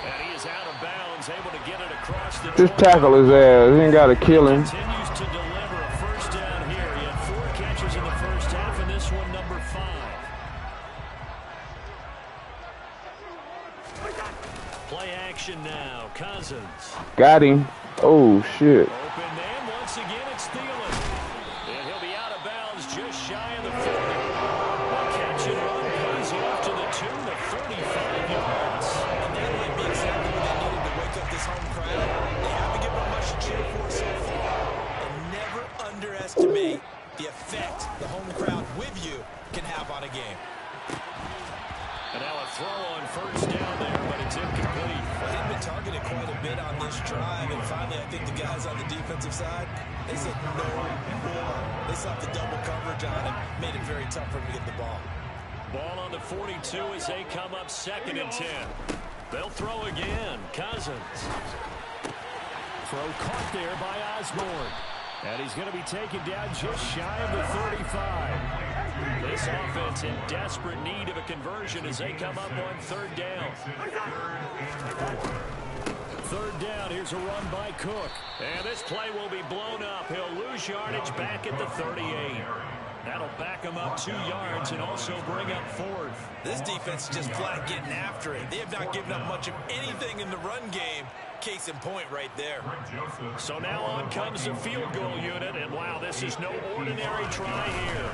And he is out of bounds, able to get it across the Just tackle his ass. He ain't got to kill him. Continues to deliver a first down here. He had 4 catches in the first half, and this one number 5. Play action now. Cousins. Got him. Oh, shit. Open man. Once again, it's Thielen. And he'll be out of bounds just shy of the 40. The catch and run pays off to the tune of 45 yards. And that might be exactly what they needed to wake up this home crowd. They haven't given them much to cheer for so far. And never underestimate the effect the home crowd with you can have on a game. And now a throw on first down there, but it's incomplete. Well, he'd been targeted quite a bit on this drive, and finally I think the guys on the defensive side, they said no more. They slapped the double coverage on him, made it very tough for him to get the ball. Ball on the 42 as they come up 2nd and 10. They'll throw again. Cousins. Throw caught there by Osborne. And he's going to be taken down just shy of the 35. This offense in desperate need of a conversion as they come up on 3rd down. 3rd down, here's a run by Cook. And this play will be blown up. He'll lose yardage back at the 38. That'll back him up 2 yards and also bring up 4th. This defense is just flat getting after it. They have not given up much of anything in the run game. Case in point right there. So now on comes the field goal unit, and wow, this is no ordinary try here.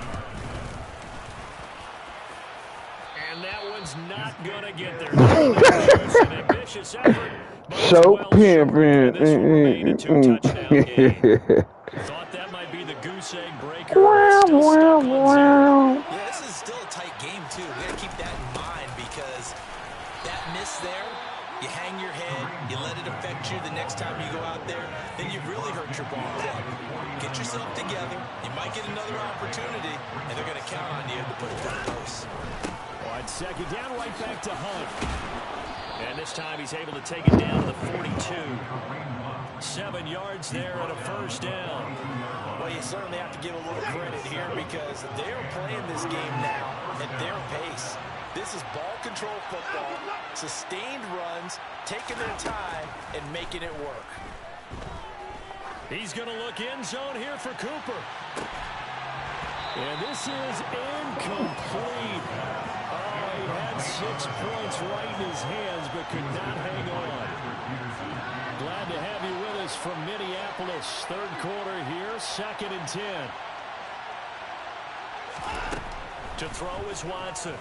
And that one's not going to get there. It's an ambitious effort, but it's So well short. And this will remain a pimping. two-touchdown game. Thought that might be the goose egg breaker, but still stuck on 0. Yeah, this is still a tight game, too. We got to keep that in mind because that miss there, you hang your head, you let it affect you the next time you go out there, then you really hurt your ball club. Get yourself together. You might get another opportunity, and they're going to count on you to put it to the post. On second down, right back to Hunt. And this time he's able to take it down to the 42. 7 yards there and a first down. Well, you certainly have to give a little credit here because they're playing this game now at their pace. This is ball control football, sustained runs, taking their time, and making it work. He's going to look end zone here for Cooper. And this is incomplete. Oh, he had 6 points right in his hands, but could not hang on. Glad to have you with us from Minneapolis. Third quarter here, 2nd and 10. To throw is Watson.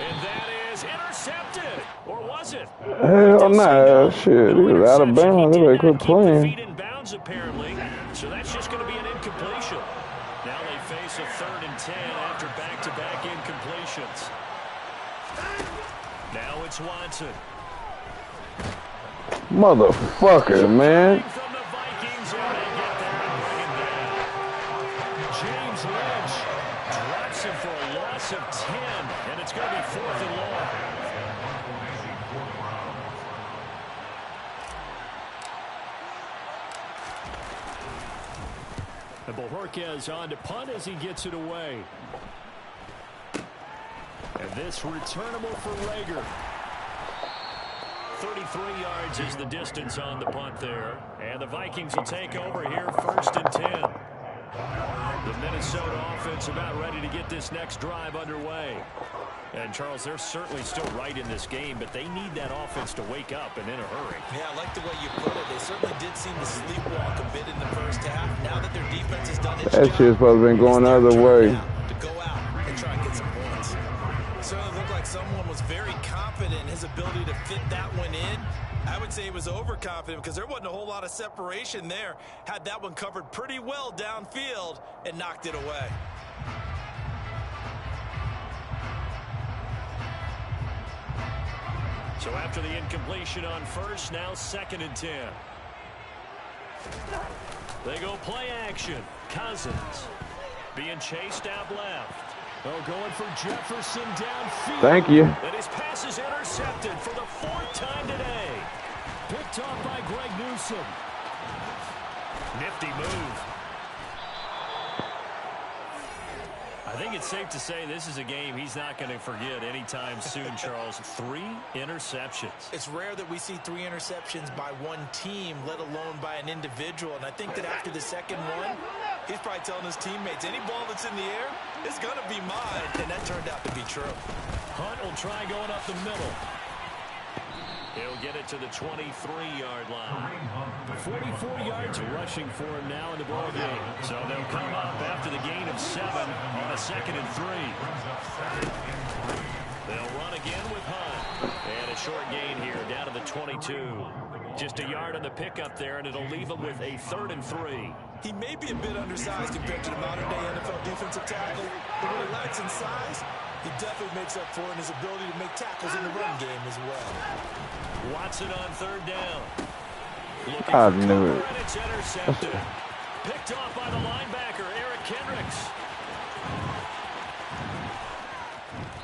And that is intercepted. Or was it? Hell nah, shit. He was out of bounds. They better quit playing. In bounds, apparently. So that's just going to be an incompletion. Now they face a 3rd and 10 after back-to-back incompletions. Now it's Watson. Motherfucker, man. From the Vikings, and they get there and bring it down. James Lynch drops him for a loss of 10, and it's going to be 4th and long. And Bojorquez on to punt as he gets it away. And this returnable for Rager. 33 yards is the distance on the punt there. And the Vikings will take over here 1st and 10. The Minnesota offense about ready to get this next drive underway. And, Charles, they're certainly still right in this game, but they need that offense to wake up and in a hurry. Yeah, I like the way you put it. They certainly did seem to sleepwalk a bit in the first half. Now that their defense has done its That job, shit's supposed to be going the other way. to go out and try and get some points. It certainly looked like someone was very confident in his ability to fit that one in. I would say he was overconfident because there wasn't a whole lot of separation there. Had that one covered pretty well downfield and knocked it away. So after the incompletion on first, now 2nd and 10. They go play action. Cousins being chased out left. Oh, going for Jefferson downfield. Thank you. And his pass is intercepted for the 4th time today. Picked off by Greg Newsome. Nifty move. I think it's safe to say this is a game he's not going to forget anytime soon, Charles. 3 interceptions. It's rare that we see 3 interceptions by one team, let alone by an individual. And I think that after the second one, he's probably telling his teammates, any ball that's in the air is going to be mine. And that turned out to be true. Hunt will try going up the middle. He'll get it to the 23-yard line. 44 yards rushing for him now in the ball game. So they'll come up after the gain of 7 on a 2nd and 3. They'll run again with Hunt. And a short gain here down to the 22. Just a yard on the pickup there, and it'll leave him with a 3rd and 3. He may be a bit undersized compared to the modern-day NFL defensive tackle, but when he lacks in size, he definitely makes up for it in his ability to make tackles in the run game as well. Watson on 3rd down. Looking I for knew Cooper, it. and it's intercepted. Picked off by the linebacker, Eric Kendricks.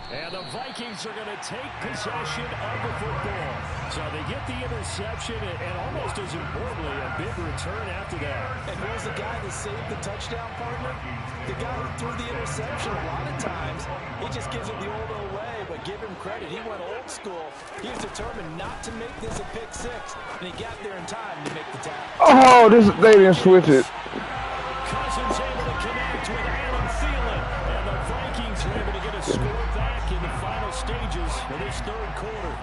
And the Vikings are going to take possession of the football. So they get the interception and almost as importantly, a big return after that. And who's the guy that saved the touchdown, partner? The guy who threw the interception a lot of times, he just gives it the old way, but give him credit. He went old school. He was determined not to make this a pick 6, and he got there in time to make the tackle. Oh, they didn't switch it. Cousins able to connect with Adam Thielen, and the Vikings are able to get a score back in the final stages of this 3rd quarter.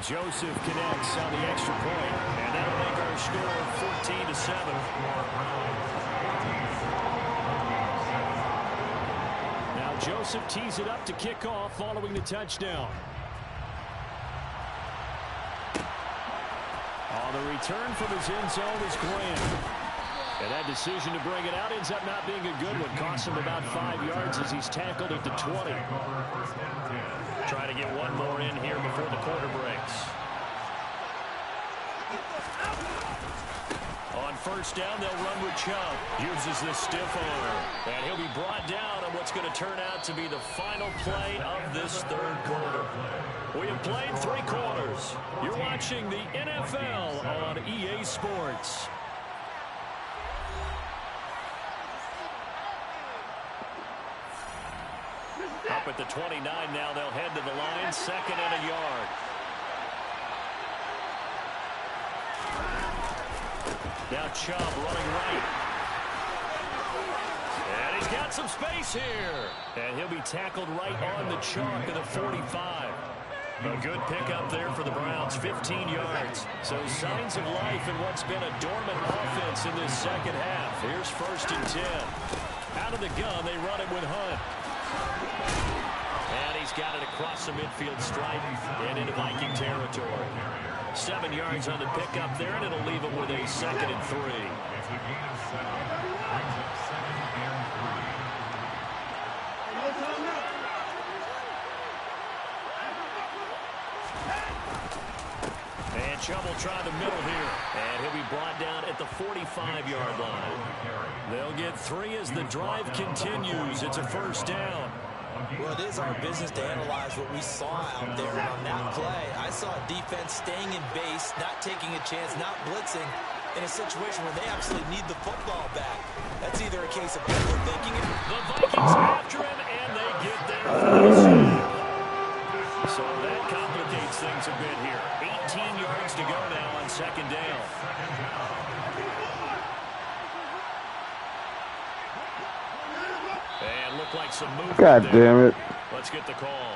Joseph connects on the extra point, and that'll make our score 14-7. Joseph tees it up to kick off following the touchdown. On the return from his end zone is Graham. And that decision to bring it out ends up not being a good one. Costs him about 5 yards as he's tackled at the 20. Trying to get one more in here before the quarter breaks. On first down, they'll run with Chubb. Uses this stiff arm. And he'll be brought down on what's going to turn out to be the final play of this third quarter. We have played 3 quarters. You're watching the NFL on EA Sports. Up at the 29 now, they'll head to the line. 2nd and a yard. Now Chubb running right. And he's got some space here. And he'll be tackled right on the chalk of the 45. A good pickup there for the Browns, 15 yards. So signs of life in what's been a dormant offense in this second half. Here's 1st and 10. Out of the gun, they run it with Hunt. And he's got it across the midfield stripe and into Viking territory. 7 yards on the pickup there, and it'll leave him with a 2nd and 3. And Chubb will try the middle here. And he'll be brought down at the 45-yard line. They'll get 3 as the drive continues. It's a 1st down. Well, it is our business to analyze what we saw out there. And on that play, I saw a defense staying in base, not taking a chance, not blitzing in a situation where they absolutely need the football back. That's either a case of overthinking it. The Vikings after him, and they get there first. So that complicates things a bit here. 18 yards to go now on 2nd down. And look like some movement. God damn it. Let's get the call.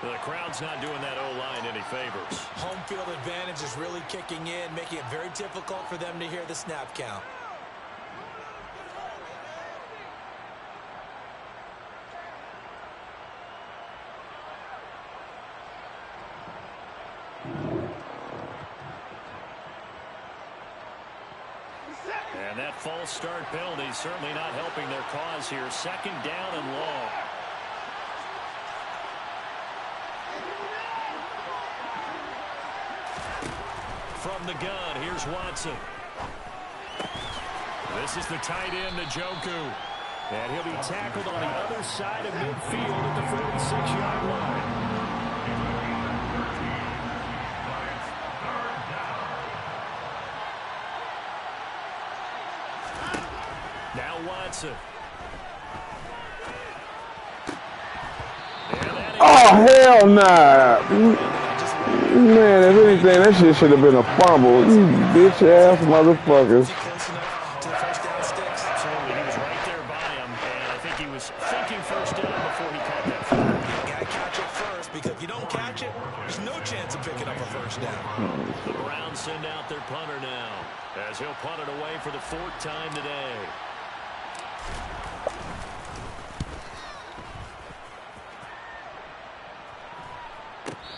The crowd's not doing that O-line any favors. Home field advantage is really kicking in, making it very difficult for them to hear the snap count. And that false start penalty certainly not helping their cause here. 2nd down and long. From the gun, here's Watson. This is the tight end, Njoku. And he'll be tackled on the other side of midfield at the 46-yard line. Now Watson. Oh, hell nah. Man, if anything, that shit should have been a fumble. You bitch-ass motherfuckers. Absolutely, he was right there by him, and I think he was thinking 1st down before he caught that fumble. You got to catch it first, because if you don't catch it, there's no chance of picking up a 1st down. The Browns send out their punter now, as he'll punt it away for the 4th time today.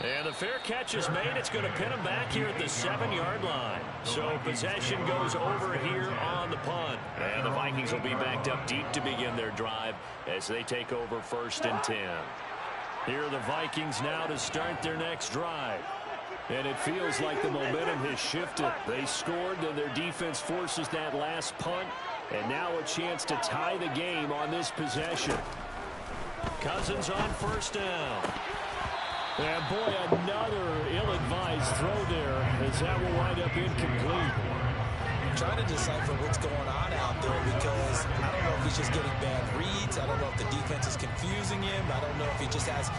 And the fair catch is made. It's going to pin him back here at the 7-yard line. So possession goes over here on the punt. And the Vikings will be backed up deep to begin their drive as they take over 1st and 10. Here are the Vikings now to start their next drive. And it feels like the momentum has shifted. They scored, then their defense forces that last punt. And now a chance to tie the game on this possession. Cousins on 1st down. And boy, another ill-advised throw there, as that will wind up incomplete. I'm trying to decipher what's going on out there, because I don't know if he's just getting bad reads. I don't know if the defense is confusing him. I don't know if he just has,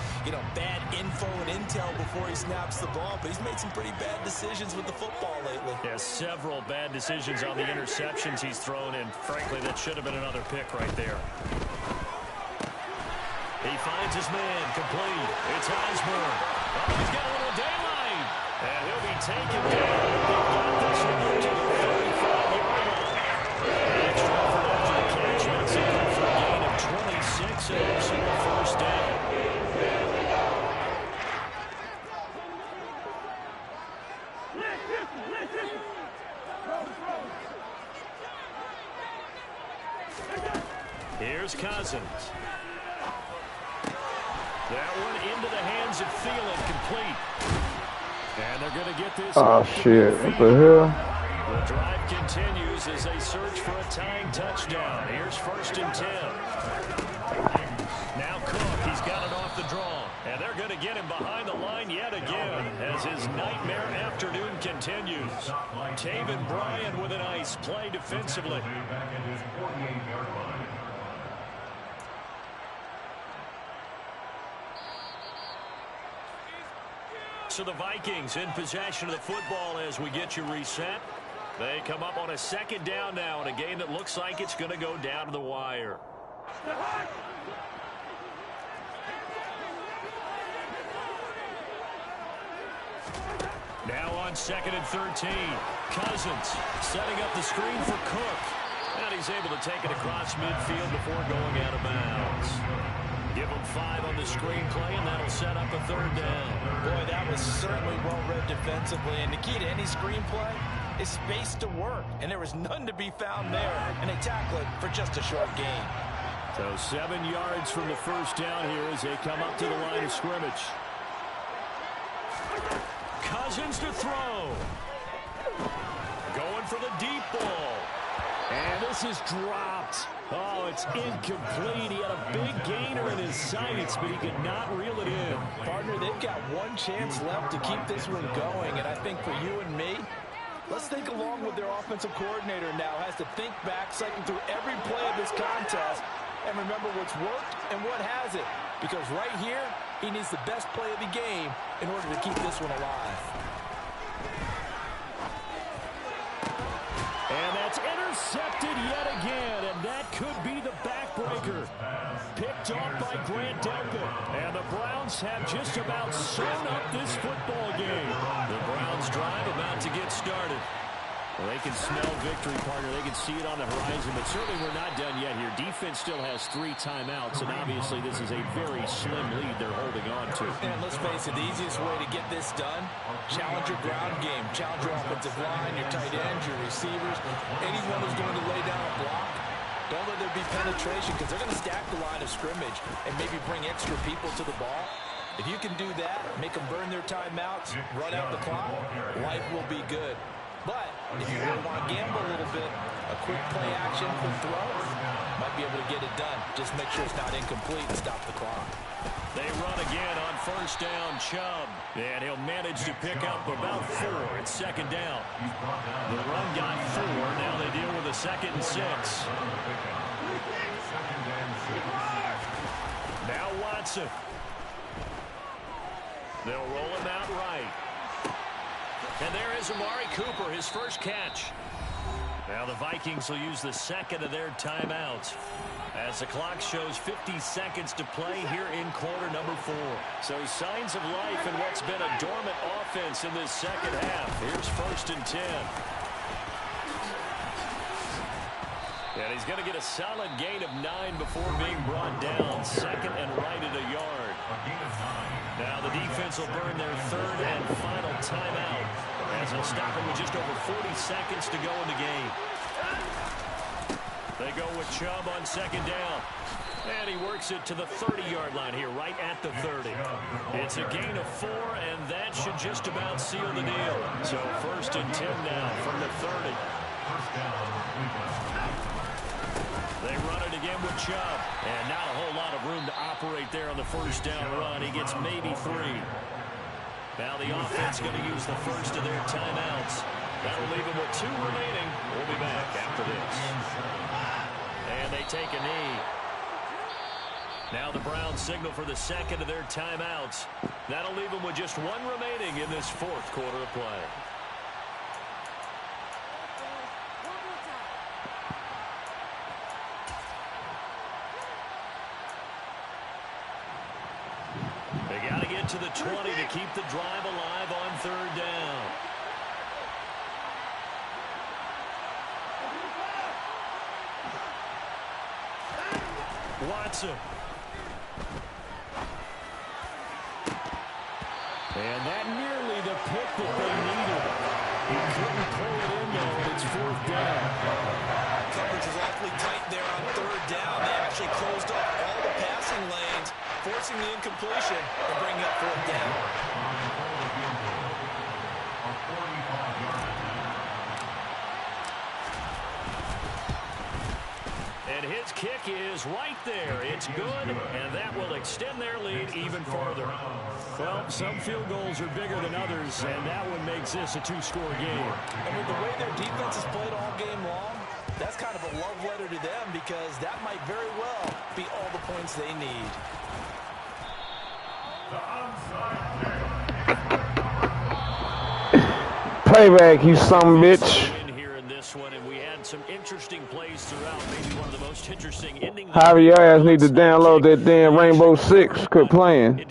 bad info and intel before he snaps the ball. But he's made some pretty bad decisions with the football lately. Yeah, several bad decisions on the interceptions he's thrown, and frankly, that should have been another pick right there. He finds his man, complete. It's Osborne. Oh, he's got a little daylight. And he'll be taken down. They've got this one to the 35-yard line. Extra effort after the catch makes it good for a gain of 26 and also a 1st Here's Cousins. That one into the hands of Thielen, complete. And they're going to get this. Oh, shit. What the hell? The drive continues as they search for a tying touchdown. Here's 1st and 10. Now Cook, he's got it off the draw. And they're going to get him behind the line yet again as his nightmare afternoon continues. Taven Bryan with a nice play defensively. So the Vikings in possession of the football as we get you reset. They come up on a 2nd down now in a game that looks like it's going to go down to the wire. Now on 2nd and 13. Cousins setting up the screen for Cook. And he's able to take it across midfield before going out of bounds. Give him 5 on the screenplay, and that'll set up a 3rd down. Boy, that was certainly well-read defensively. And the key to any screenplay is space to work. And there was none to be found there. And they tackle it for just a short gain. So 7 yards from the 1st down here as they come up to the line of scrimmage. Cousins to throw. Going for the deep ball. And this is dropped. Oh, it's incomplete. He had a big gainer in his sights, but he could not reel it in. Partner, they've got one chance left to keep this one going. And I think for you and me, let's think along with their offensive coordinator now. Has to think back, cycle through every play of this contest, and remember what's worked and what hasn't. Because right here, he needs the best play of the game in order to keep this one alive. And that's intercepted yet again, and that could be the backbreaker. Picked off by Grant Delpit, and the Browns have just about sewn up this football game. The Browns drive about to get started. Well, they can smell victory, partner. They can see it on the horizon, but certainly we're not done yet here. Defense still has 3 timeouts, and obviously this is a very slim lead they're holding on to. And let's face it, the easiest way to get this done, challenge your ground game, challenge your offensive line, your tight ends, your receivers, anyone who's going to lay down a block. Don't let there be penetration because they're going to stack the line of scrimmage and maybe bring extra people to the ball. If you can do that, make them burn their timeouts, run out the clock, life will be good. But if you really want to gamble a little bit, a quick play action, quick throw, might be able to get it done. Just make sure it's not incomplete and stop the clock. They run again on 1st down, Chubb. And he'll manage to pick up about 4. It's 2nd down. The run got 4. Now they deal with a 2nd and 6. Now Watson. They'll roll him out right. And there is Amari Cooper, his first catch. Now the Vikings will use the 2nd of their timeouts as the clock shows 50 seconds to play here in quarter number 4. So signs of life in what's been a dormant offense in this 2nd half. Here's 1st and 10. And he's going to get a solid gain of 9 before being brought down. 2nd and right at a yard. Now the defense will burn their 3rd and final timeout as they'll stop him with just over 40 seconds to go in the game. They go with Chubb on 2nd down. And he works it to the 30-yard line here, right at the 30. It's a gain of 4, and that should just about seal the deal. So 1st and 10 now from the 30. They run it again with Chubb. And not a whole lot of room to operate there on the 1st down run. He gets maybe 3. Now the offense going to use the 1st of their timeouts. That'll leave them with 2 remaining. We'll be back after this. And they take a knee. Now the Browns signal for the 2nd of their timeouts. That'll leave them with just 1 remaining in this 4th quarter of play. They got to get to the 20 to keep the drive alive on 3rd down. Watson. And that nearly the pick that they needed. He couldn't pull it in, though, and it's 4th down. Coverage is awfully tight there on 3rd down. They actually forcing the incompletion and bringing up fourth down. And his kick is right there. It's good, and that will extend their lead even further. Well, some field goals are bigger than others, and that one makes this a two-score game. And with the way their defense has played all game long, that's kind of a love letter to them because that might very well be all the points they need. Playback, you son of a bitch. One, and we had some interesting plays throughout. Maybe one of the most interesting endings. However, your ass need to download that damn Rainbow Six. Quit playing.